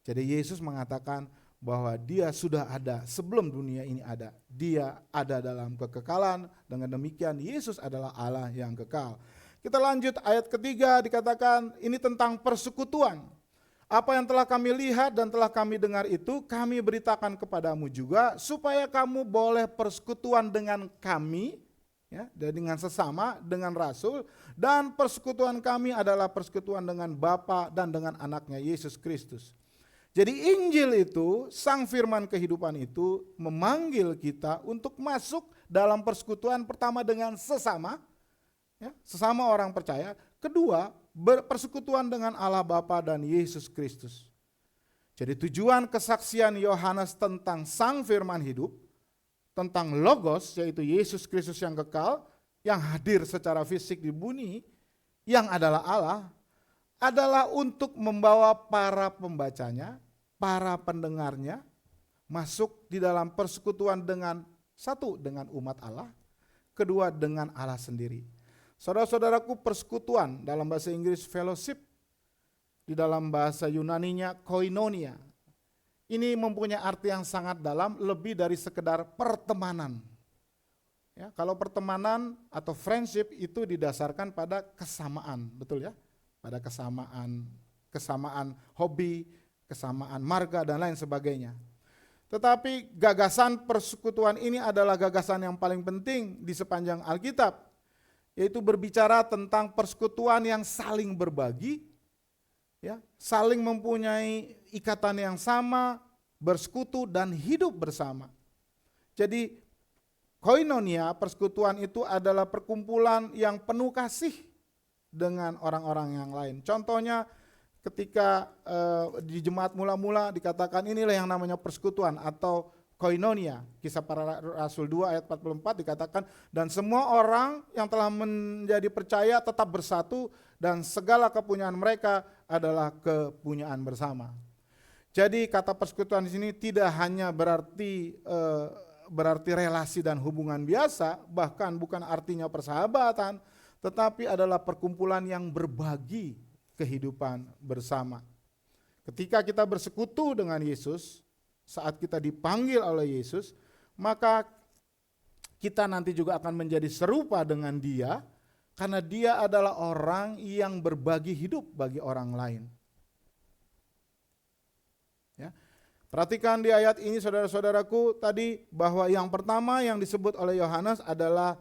Jadi Yesus mengatakan bahwa dia sudah ada sebelum dunia ini ada. Dia ada dalam kekekalan, dengan demikian Yesus adalah Allah yang kekal. Kita lanjut ayat ketiga, dikatakan ini tentang persekutuan. Apa yang telah kami lihat dan telah kami dengar itu kami beritakan kepadamu juga, supaya kamu boleh persekutuan dengan kami, ya, dan dengan sesama, dengan rasul, dan persekutuan kami adalah persekutuan dengan Bapa dan dengan anaknya Yesus Kristus. Jadi Injil itu, sang firman kehidupan itu memanggil kita untuk masuk dalam persekutuan pertama dengan sesama, ya, sesama orang percaya. Kedua, berpersekutuan dengan Allah Bapa dan Yesus Kristus. Jadi tujuan kesaksian Yohanes tentang sang firman hidup, tentang Logos, yaitu Yesus Kristus yang kekal, yang hadir secara fisik di bumi, yang adalah Allah, adalah untuk membawa para pembacanya, para pendengarnya, masuk di dalam persekutuan dengan satu, dengan umat Allah, kedua dengan Allah sendiri. Saudara-saudaraku, persekutuan dalam bahasa Inggris fellowship, di dalam bahasa Yunaninya koinonia. Ini mempunyai arti yang sangat dalam, lebih dari sekedar pertemanan. Ya, kalau pertemanan atau friendship itu didasarkan pada kesamaan, betul ya? Pada kesamaan hobi, kesamaan marga dan lain sebagainya. Tetapi gagasan persekutuan ini adalah gagasan yang paling penting di sepanjang Alkitab, yaitu berbicara tentang persekutuan yang saling berbagi, ya, saling mempunyai ikatan yang sama, bersekutu dan hidup bersama. Jadi koinonia, persekutuan itu adalah perkumpulan yang penuh kasih dengan orang-orang yang lain. Contohnya ketika di jemaat mula-mula dikatakan inilah yang namanya persekutuan atau koinonia. Kisah para Rasul 2 ayat 44 dikatakan, dan semua orang yang telah menjadi percaya tetap bersatu dan segala kepunyaan mereka adalah kepunyaan bersama. Jadi kata persekutuan di sini tidak hanya berarti relasi dan hubungan biasa, bahkan bukan artinya persahabatan, tetapi adalah perkumpulan yang berbagi kehidupan bersama. Ketika kita bersekutu dengan Yesus, saat kita dipanggil oleh Yesus, maka kita nanti juga akan menjadi serupa dengan Dia, karena Dia adalah orang yang berbagi hidup bagi orang lain. Ya. Perhatikan di ayat ini saudara-saudaraku tadi, bahwa yang pertama yang disebut oleh Yohanes adalah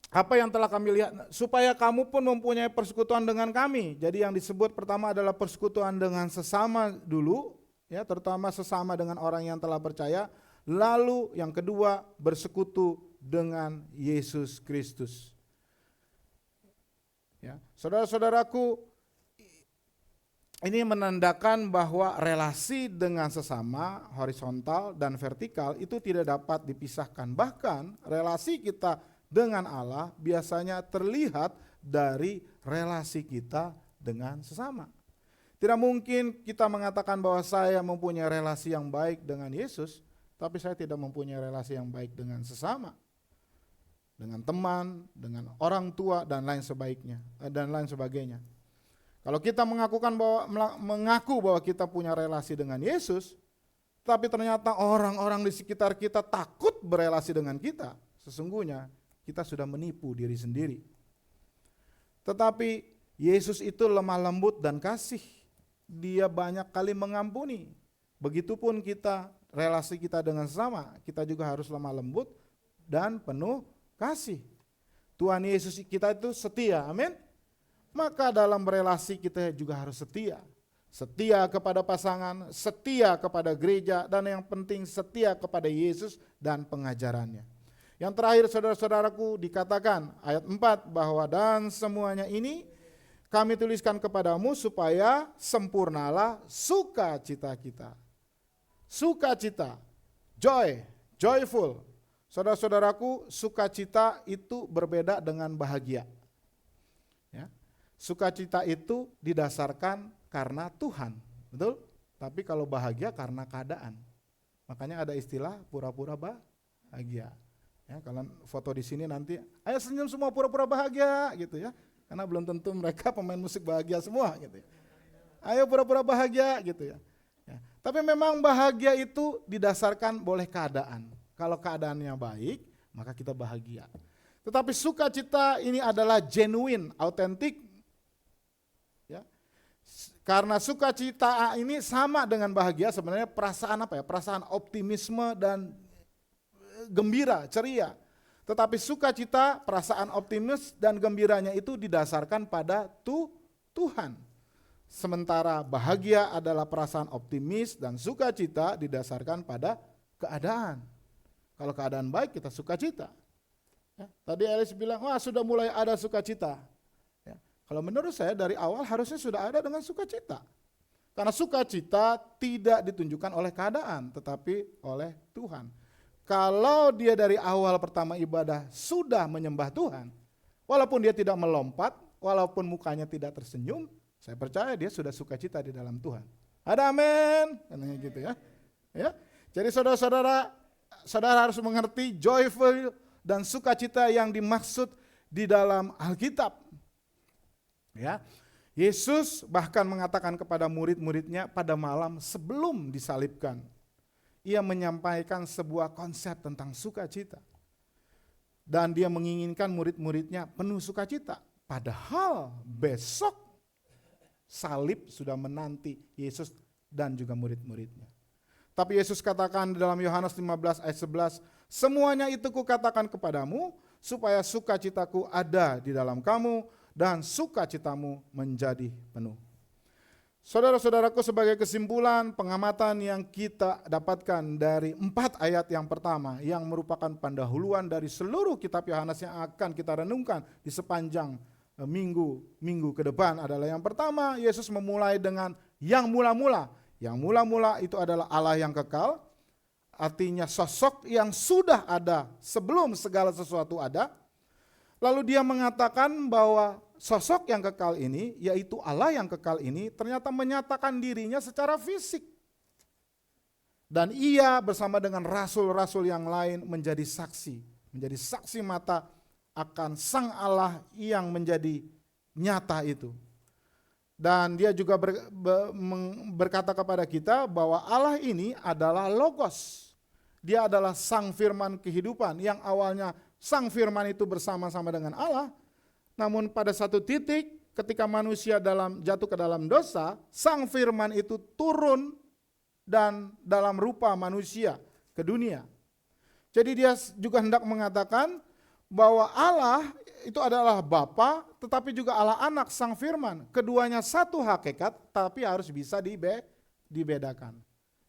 apa yang telah kami lihat, supaya kamu pun mempunyai persekutuan dengan kami. Jadi yang disebut pertama adalah persekutuan dengan sesama dulu, ya, terutama sesama dengan orang yang telah percaya. Lalu yang kedua, bersekutu dengan Yesus Kristus. Ya, saudara-saudaraku, Ini menandakan bahwa relasi dengan sesama horizontal dan vertikal itu tidak dapat dipisahkan. Bahkan relasi kita dengan Allah biasanya terlihat dari relasi kita dengan sesama. Tidak mungkin kita mengatakan bahwa saya mempunyai relasi yang baik dengan Yesus, tapi saya tidak mempunyai relasi yang baik dengan sesama, dengan teman, dengan orang tua dan lain sebagainya. Kalau kita mengaku bahwa kita punya relasi dengan Yesus, tapi ternyata orang-orang di sekitar kita takut berelasi dengan kita, sesungguhnya kita sudah menipu diri sendiri. Tetapi Yesus itu lemah lembut dan kasih. Dia banyak kali mengampuni. Begitupun kita, relasi kita dengan sesama, kita juga harus lemah lembut dan penuh kasih. Tuhan Yesus kita itu setia, amin. Maka dalam relasi kita juga harus setia. Setia kepada pasangan, setia kepada gereja, dan yang penting setia kepada Yesus dan pengajarannya. Yang terakhir saudara-saudaraku dikatakan ayat 4 bahwa dan semuanya ini kami tuliskan kepadamu supaya sempurnalah sukacita kita. Sukacita, joyful. Saudara-saudaraku, sukacita itu berbeda dengan bahagia. Ya. Sukacita itu didasarkan karena Tuhan, betul? Tapi kalau bahagia karena keadaan. Makanya ada istilah pura-pura bahagia. Ya, kalau foto di sini nanti, ayo senyum semua pura-pura bahagia gitu ya. Karena belum tentu mereka pemain musik bahagia semua gitu ya. Ayo pura-pura bahagia gitu ya. Ya. Tapi memang bahagia itu didasarkan oleh keadaan. Kalau keadaannya baik, maka kita bahagia. Tetapi sukacita ini adalah genuine, autentik. Ya. Karena sukacita ini sama dengan bahagia sebenarnya perasaan apa ya? Perasaan optimisme dan gembira, ceria. Tetapi sukacita, perasaan optimis dan gembiranya itu didasarkan pada Tuhan. Sementara bahagia adalah perasaan optimis dan sukacita didasarkan pada keadaan. Kalau keadaan baik kita sukacita. Ya, tadi Elis bilang, wah sudah mulai ada sukacita. Ya, kalau menurut saya dari awal harusnya sudah ada dengan sukacita. Karena sukacita tidak ditunjukkan oleh keadaan, tetapi oleh Tuhan. Kalau dia dari awal pertama ibadah sudah menyembah Tuhan, walaupun dia tidak melompat, walaupun mukanya tidak tersenyum, saya percaya dia sudah sukacita di dalam Tuhan. Ada amin, katanya gitu ya. Ya, jadi saudara-saudara harus mengerti joyful dan sukacita yang dimaksud di dalam Alkitab. Ya, Yesus bahkan mengatakan kepada murid-muridnya pada malam sebelum disalibkan, ia menyampaikan sebuah konsep tentang sukacita. Dan dia menginginkan murid-muridnya penuh sukacita. Padahal besok salib sudah menanti Yesus dan juga murid-muridnya. Tapi Yesus katakan di dalam Yohanes 15 ayat 11, semuanya itu kukatakan kepadamu, supaya sukacitaku ada di dalam kamu, dan sukacitamu menjadi penuh. Saudara-saudaraku, sebagai kesimpulan pengamatan yang kita dapatkan dari 4 ayat yang pertama, yang merupakan pendahuluan dari seluruh kitab Yohanes yang akan kita renungkan di sepanjang minggu ke depan adalah yang pertama, Yesus memulai dengan yang mula-mula. Yang mula-mula itu adalah Allah yang kekal, artinya sosok yang sudah ada sebelum segala sesuatu ada. Lalu dia mengatakan bahwa sosok yang kekal ini, yaitu Allah yang kekal ini, ternyata menyatakan dirinya secara fisik. Dan ia bersama dengan rasul-rasul yang lain menjadi saksi mata akan Sang Allah yang menjadi nyata itu. Dan dia juga berkata kepada kita bahwa Allah ini adalah Logos. Dia adalah Sang Firman kehidupan yang awalnya Sang Firman itu bersama-sama dengan Allah. Namun pada satu titik ketika manusia jatuh ke dalam dosa, Sang Firman itu turun dan dalam rupa manusia ke dunia. Jadi dia juga hendak mengatakan bahwa Allah itu adalah Bapa, tetapi juga Allah Anak, Sang Firman. Keduanya satu hakikat, tapi harus bisa dibedakan.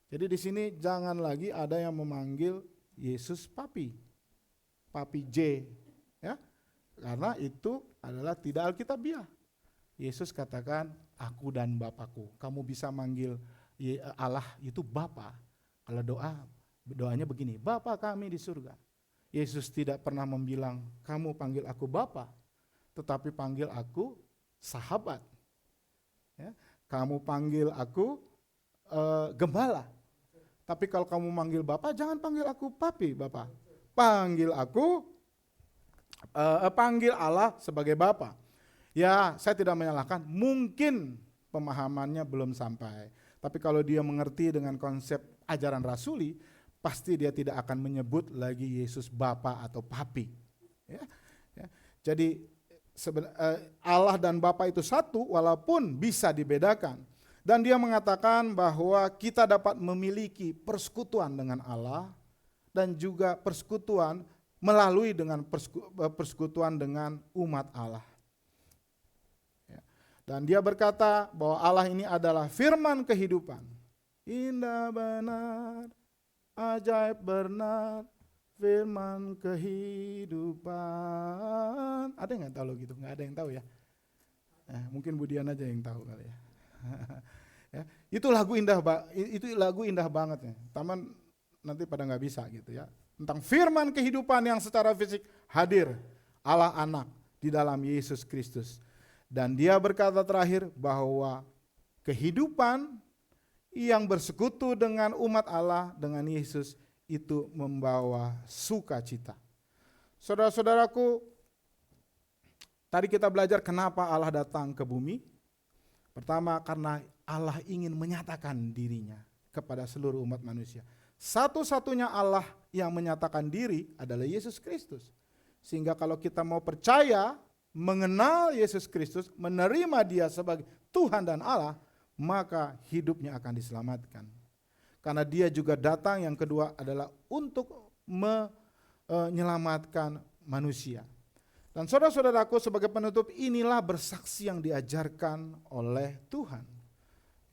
Jadi di sini jangan lagi ada yang memanggil Yesus Papi J, ya, karena itu adalah tidak alkitabiah. Yesus katakan, aku dan Bapakku. Kamu bisa manggil Allah itu Bapa. Kalau doanya begini, Bapa kami di surga. Yesus tidak pernah membilang, kamu panggil aku Bapa, tetapi panggil aku sahabat. Ya, kamu panggil aku gembala. Tapi kalau kamu manggil Bapa, jangan panggil aku Papi, Bapa. Panggil Allah sebagai Bapa. Ya, saya tidak menyalahkan, mungkin pemahamannya belum sampai. Tapi kalau dia mengerti dengan konsep ajaran rasuli, pasti dia tidak akan menyebut lagi Yesus Bapa atau Papi. Ya, ya. Jadi Allah dan Bapa itu satu walaupun bisa dibedakan. Dan dia mengatakan bahwa kita dapat memiliki persekutuan dengan Allah dan juga persekutuan melalui dengan persekutuan dengan umat Allah. Dan dia berkata bahwa Allah ini adalah firman kehidupan. Indah benar, ajaib benar, firman kehidupan. Ada yang tahu gitu? Nggak ada yang tahu ya? Mungkin Budian aja yang tahu kali ya. Ya, itu lagu indah banget ya. Taman nanti pada nggak bisa gitu ya. Tentang firman kehidupan yang secara fisik hadir, Allah anak di dalam Yesus Kristus. Dan dia berkata terakhir bahwa kehidupan yang bersekutu dengan umat Allah, dengan Yesus, itu membawa sukacita. Saudara-saudaraku, tadi kita belajar kenapa Allah datang ke bumi. Pertama, karena Allah ingin menyatakan dirinya kepada seluruh umat manusia. Satu-satunya Allah yang menyatakan diri adalah Yesus Kristus. Sehingga kalau kita mau percaya, mengenal Yesus Kristus, menerima dia sebagai Tuhan dan Allah, maka hidupnya akan diselamatkan. Karena dia juga datang, yang kedua adalah untuk menyelamatkan manusia. Dan saudara-saudaraku, sebagai penutup, inilah bersaksi yang diajarkan oleh Tuhan.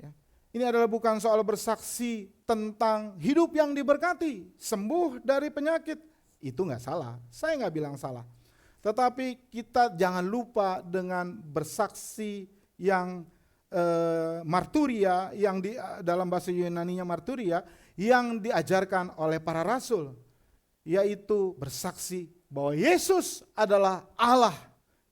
Ya. Ini adalah bukan soal bersaksi tentang hidup yang diberkati, sembuh dari penyakit. Itu nggak salah, saya nggak bilang salah. Tetapi kita jangan lupa dengan bersaksi yang marturia, yang dalam bahasa Yunaninya marturia, yang diajarkan oleh para rasul, yaitu bersaksi bahwa Yesus adalah Allah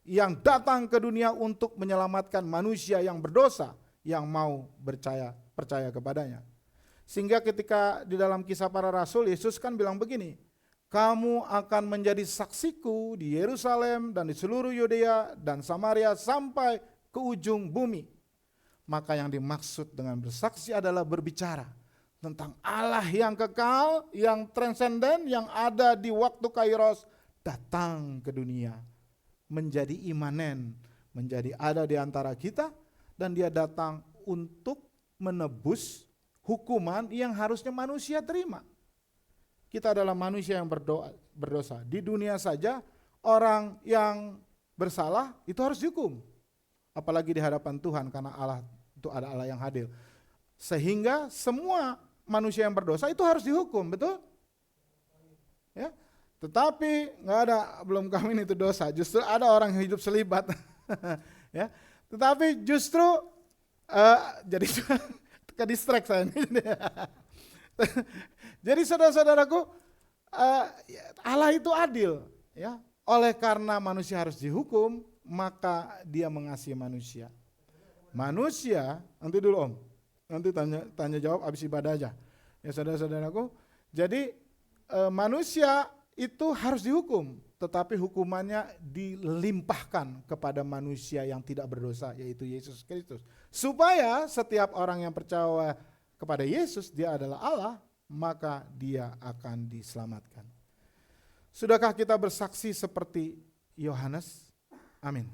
yang datang ke dunia untuk menyelamatkan manusia yang berdosa, yang mau percaya kepadanya. Sehingga ketika di dalam Kisah Para Rasul, Yesus kan bilang begini, kamu akan menjadi saksiku di Yerusalem dan di seluruh Yudea dan Samaria sampai ke ujung bumi. Maka yang dimaksud dengan bersaksi adalah berbicara tentang Allah yang kekal, yang transenden, yang ada di waktu Kairos, datang ke dunia, menjadi imanen, menjadi ada di antara kita, dan dia datang untuk menebus hukuman yang harusnya manusia terima. Kita adalah manusia yang berdosa. Di dunia saja orang yang bersalah itu harus dihukum. Apalagi di hadapan Tuhan, karena Allah itu ada Allah yang hadir. Sehingga semua manusia yang berdosa itu harus dihukum, betul? Ya. Tetapi belum kawin itu dosa. Justru ada orang yang hidup selibat. Ya. Tetapi justru jadi ke distract saya ini. Jadi saudara-saudaraku, Allah itu adil, ya. Oleh karena manusia harus dihukum, maka dia mengasihi manusia. Manusia, nanti dulu Om, nanti tanya jawab habis ibadah aja. Ya saudara-saudaraku, jadi manusia itu harus dihukum, tetapi hukumannya dilimpahkan kepada manusia yang tidak berdosa, yaitu Yesus Kristus. Supaya setiap orang yang percaya kepada Yesus, dia adalah Allah, maka dia akan diselamatkan. Sudahkah kita bersaksi seperti Yohanes? Amin.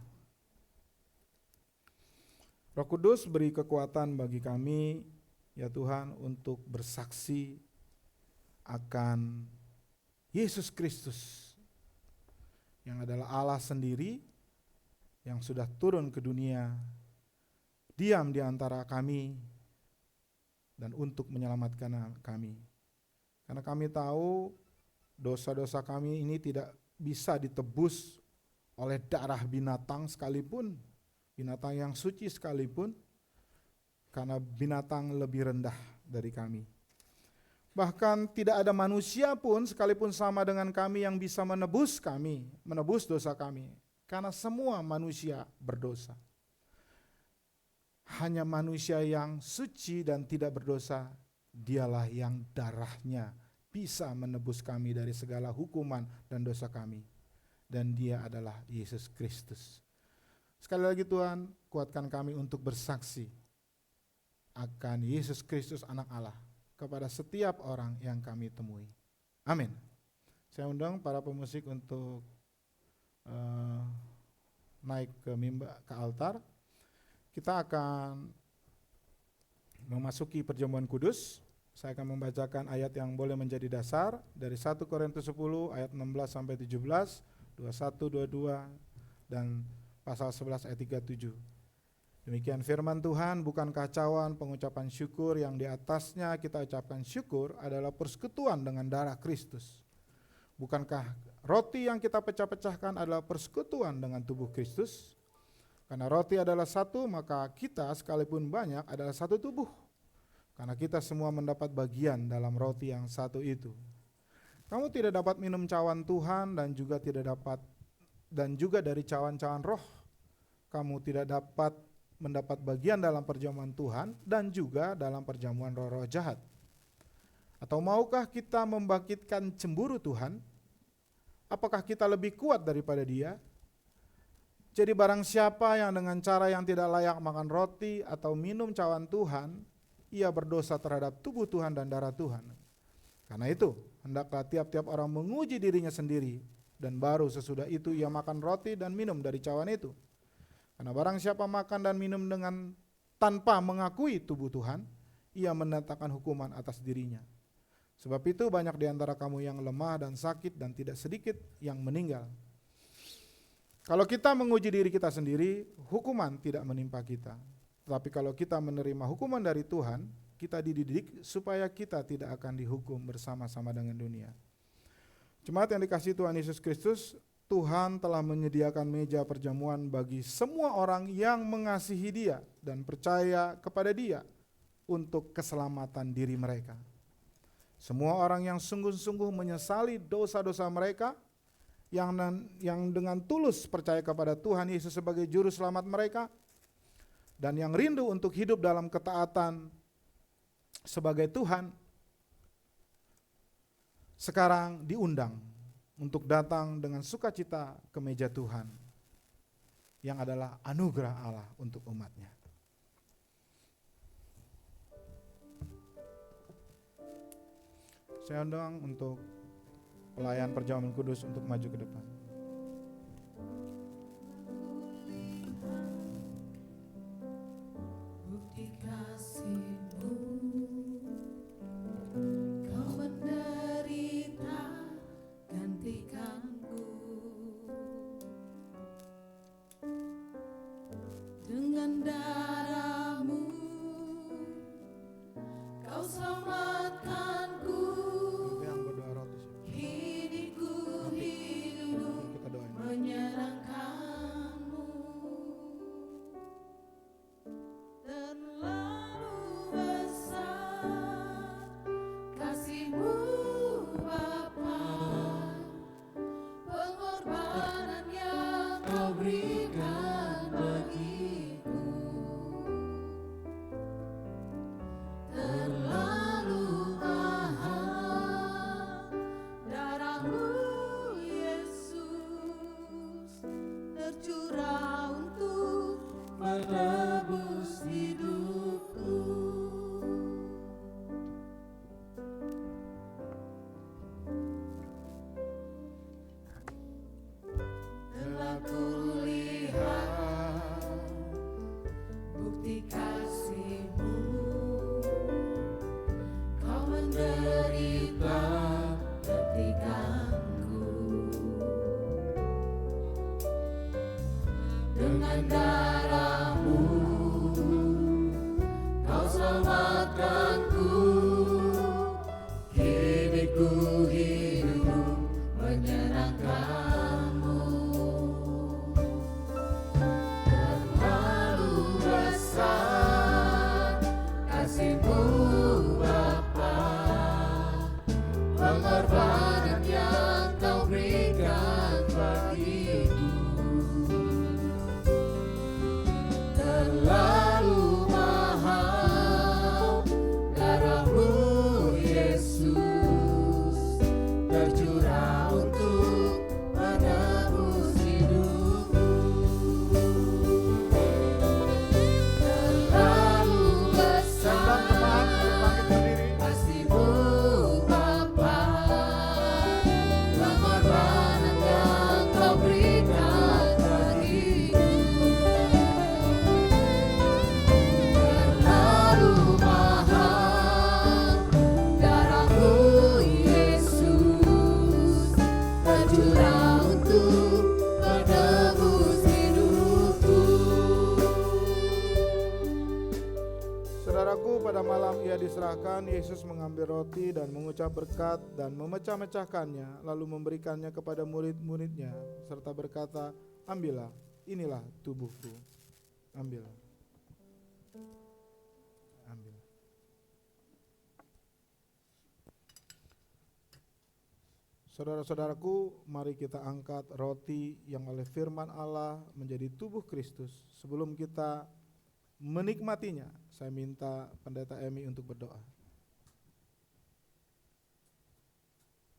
Roh Kudus beri kekuatan bagi kami, ya Tuhan, untuk bersaksi akan Yesus Kristus, yang adalah Allah sendiri, yang sudah turun ke dunia, diam di antara kami, dan untuk menyelamatkan kami. Karena kami tahu dosa-dosa kami ini tidak bisa ditebus oleh darah binatang sekalipun, binatang yang suci sekalipun, karena binatang lebih rendah dari kami. Bahkan tidak ada manusia pun sekalipun sama dengan kami yang bisa menebus dosa kami. Karena semua manusia berdosa. Hanya manusia yang suci dan tidak berdosa, dialah yang darahnya bisa menebus kami dari segala hukuman dan dosa kami. Dan dia adalah Yesus Kristus. Sekali lagi Tuhan, kuatkan kami untuk bersaksi akan Yesus Kristus anak Allah kepada setiap orang yang kami temui. Amin. Saya undang para pemusik untuk naik ke mimbar, ke altar. Kita akan memasuki perjamuan kudus. Saya akan membacakan ayat yang boleh menjadi dasar dari 1 Korintus 10 ayat 16 sampai 17, 21, 22 dan pasal 11 ayat 37. Demikian firman Tuhan, bukan kacauan pengucapan syukur yang di atasnya kita ucapkan syukur adalah persekutuan dengan darah Kristus. Bukankah roti yang kita pecah-pecahkan adalah persekutuan dengan tubuh Kristus? Karena roti adalah satu, maka kita sekalipun banyak adalah satu tubuh. Karena kita semua mendapat bagian dalam roti yang satu itu. Kamu tidak dapat minum cawan Tuhan dan juga dari cawan-cawan roh. Kamu tidak dapat mendapat bagian dalam perjamuan Tuhan dan juga dalam perjamuan roh-roh jahat. Atau maukah kita membangkitkan cemburu Tuhan? Apakah kita lebih kuat daripada Dia? Jadi barang siapa yang dengan cara yang tidak layak makan roti atau minum cawan Tuhan, ia berdosa terhadap tubuh Tuhan dan darah Tuhan. Karena itu, hendaklah tiap-tiap orang menguji dirinya sendiri, dan baru sesudah itu ia makan roti dan minum dari cawan itu. Karena barang siapa makan dan minum tanpa mengakui tubuh Tuhan, ia mendatangkan hukuman atas dirinya. Sebab itu banyak di antara kamu yang lemah dan sakit dan tidak sedikit yang meninggal. Kalau kita menguji diri kita sendiri, hukuman tidak menimpa kita. Tetapi kalau kita menerima hukuman dari Tuhan, kita dididik supaya kita tidak akan dihukum bersama-sama dengan dunia. Jemaat yang dikasihi Tuhan Yesus Kristus, Tuhan telah menyediakan meja perjamuan bagi semua orang yang mengasihi Dia dan percaya kepada Dia untuk keselamatan diri mereka. Semua orang yang sungguh-sungguh menyesali dosa-dosa mereka, yang dengan tulus percaya kepada Tuhan Yesus sebagai juru selamat mereka, dan yang rindu untuk hidup dalam ketaatan sebagai Tuhan, sekarang diundang untuk datang dengan sukacita ke meja Tuhan, yang adalah anugerah Allah untuk umatnya. Saya undang untuk pelayan perjamuan kudus untuk maju ke depan. Bukti kasih-Mu, Kau menderita gantikanku. Dengan darah-Mu Kau selamatkanku. Kini ku hidup menyenangkan-Mu. Terlalu besar kasih-Mu Bapa, pengorbanan yang Kau berikan bagiku. Terlalu mahal darah-Mu Yesus, tercurah untuk menebus hidupku. Telah kulihat bukti kasih-Mu, Kau menderita gantikanku. Dengan darah-Mu Kau selamatkanku. Kini ku hidup menyenangkan-Mu. Terlalu darah untuk menebus hidupku. Saudaraku, pada malam ia diserahkan, Yesus mengambil roti dan mengucap berkat dan memecah-mecahkannya, lalu memberikannya kepada murid-muridnya, serta berkata, ambillah, inilah tubuhku. Ambillah. Ambil. Saudara-saudaraku, mari kita angkat roti yang oleh firman Allah menjadi tubuh Kristus. Sebelum kita menikmatinya, saya minta Pendeta Emi untuk berdoa.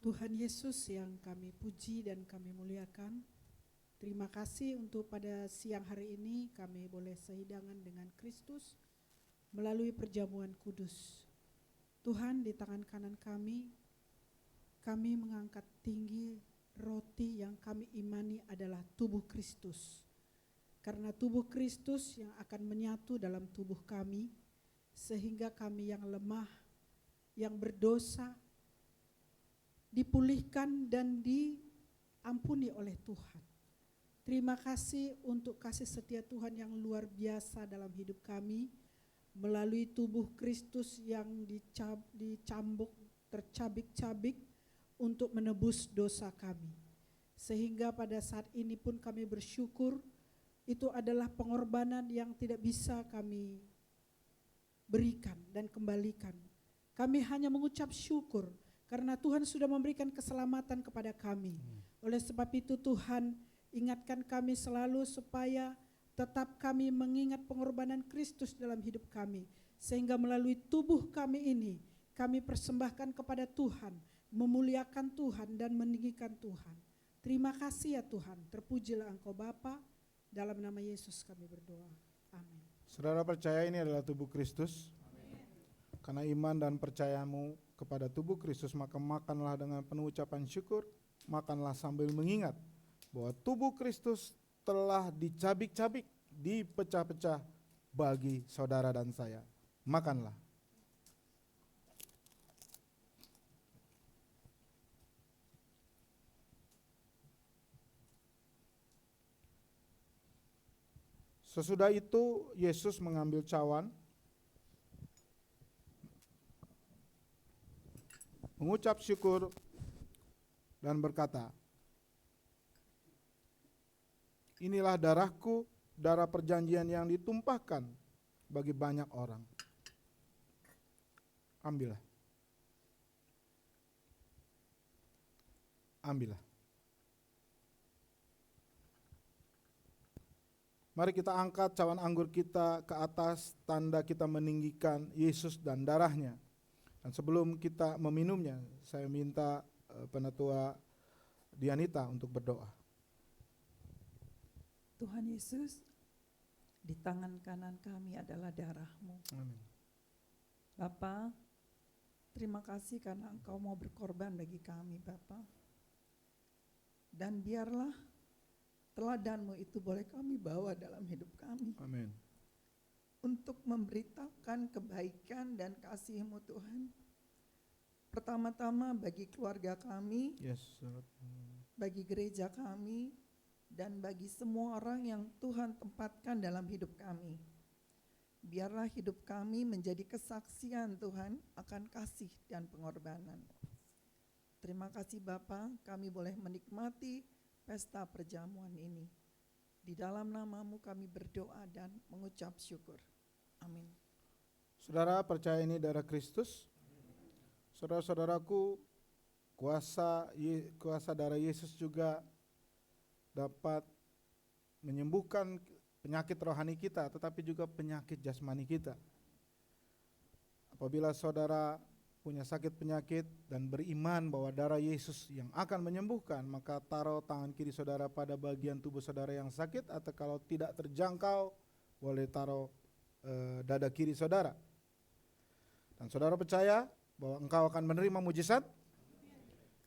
Tuhan Yesus yang kami puji dan kami muliakan, terima kasih untuk pada siang hari ini kami boleh sehidangan dengan Kristus melalui perjamuan kudus. Tuhan, di tangan kanan kami mengangkat tinggi roti yang kami imani adalah tubuh Kristus. Karena tubuh Kristus yang akan menyatu dalam tubuh kami, sehingga kami yang lemah, yang berdosa, dipulihkan dan diampuni oleh Tuhan. Terima kasih untuk kasih setia Tuhan yang luar biasa dalam hidup kami, melalui tubuh Kristus yang dicambuk, tercabik-cabik untuk menebus dosa kami. Sehingga pada saat ini pun kami bersyukur, itu adalah pengorbanan yang tidak bisa kami berikan dan kembalikan. Kami hanya mengucap syukur karena Tuhan sudah memberikan keselamatan kepada kami. Oleh sebab itu Tuhan, ingatkan kami selalu supaya tetap kami mengingat pengorbanan Kristus dalam hidup kami. Sehingga melalui tubuh kami ini, kami persembahkan kepada Tuhan, memuliakan Tuhan dan meninggikan Tuhan. Terima kasih ya Tuhan, terpujilah Engkau Bapa, dalam nama Yesus kami berdoa. Amin. Saudara percaya ini adalah tubuh Kristus? Amin. Karena iman dan percayamu kepada tubuh Kristus, maka makanlah dengan penuh ucapan syukur, makanlah sambil mengingat bahwa tubuh Kristus telah dicabik-cabik, dipecah-pecah bagi saudara dan saya. Makanlah. Sesudah itu Yesus mengambil cawan, mengucap syukur dan berkata, inilah darahku, darah perjanjian yang ditumpahkan bagi banyak orang. Ambillah. Ambillah. Mari kita angkat cawan anggur kita ke atas, tanda kita meninggikan Yesus dan darahnya. Dan sebelum kita meminumnya, saya minta Penatua Dianita untuk berdoa. Tuhan Yesus, di tangan kanan kami adalah darah-Mu. Amin. Bapa, terima kasih karena Engkau mau berkorban bagi kami, Bapa. Dan biarlah teladan-Mu itu boleh kami bawa dalam hidup kami. Amin. Untuk memberitakan kebaikan dan kasih-Mu Tuhan. Pertama-tama bagi keluarga kami, Yes. bagi gereja kami, dan bagi semua orang yang Tuhan tempatkan dalam hidup kami. Biarlah hidup kami menjadi kesaksian Tuhan akan kasih dan pengorbanan. Terima kasih Bapa, kami boleh menikmati pesta perjamuan ini. Di dalam nama-Mu kami berdoa dan mengucap syukur. Amin. Saudara percaya ini darah Kristus? Saudara-saudaraku, kuasa darah Yesus juga dapat menyembuhkan penyakit rohani kita, tetapi juga penyakit jasmani kita. Apabila saudara punya sakit penyakit dan beriman bahwa darah Yesus yang akan menyembuhkan, maka taruh tangan kiri saudara pada bagian tubuh saudara yang sakit, atau kalau tidak terjangkau, boleh taruh dada kiri saudara. Dan saudara percaya bahwa engkau akan menerima mujizat?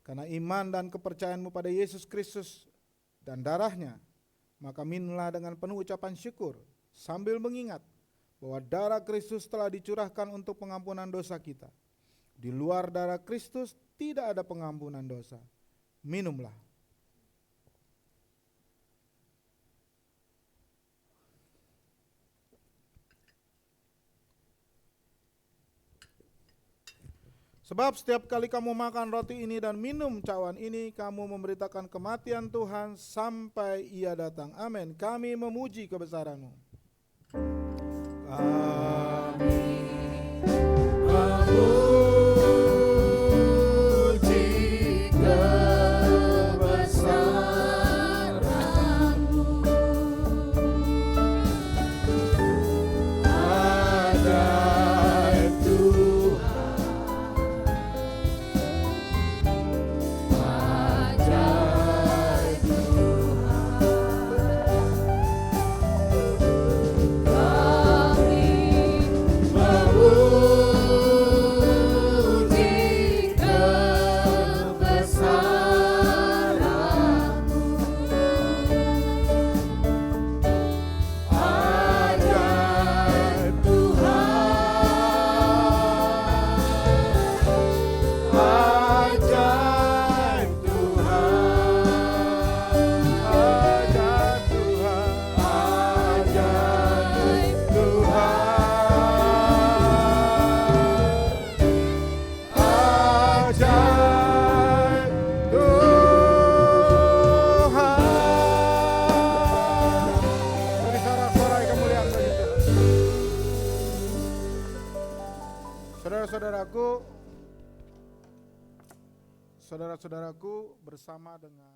Karena iman dan kepercayaanmu pada Yesus Kristus dan darahnya, maka minumlah dengan penuh ucapan syukur, sambil mengingat bahwa darah Kristus telah dicurahkan untuk pengampunan dosa kita. Di luar darah Kristus tidak ada pengampunan dosa. Minumlah. Sebab setiap kali kamu makan roti ini dan minum cawan ini, kamu memberitakan kematian Tuhan sampai Ia datang. Amin. Kami memuji kebesaran-Mu. Kami memuji kebesaran-Mu. Ajaib Tuhan, ajaib Tuhan. Kami memuji kebesaran-Mu. Ajaib Tuhan, ajaib Tuhan. Beri sorak-sorai kemuliaan bagi Tuhan. Saudara-saudaraku, saudara-saudaraku, bersama dengan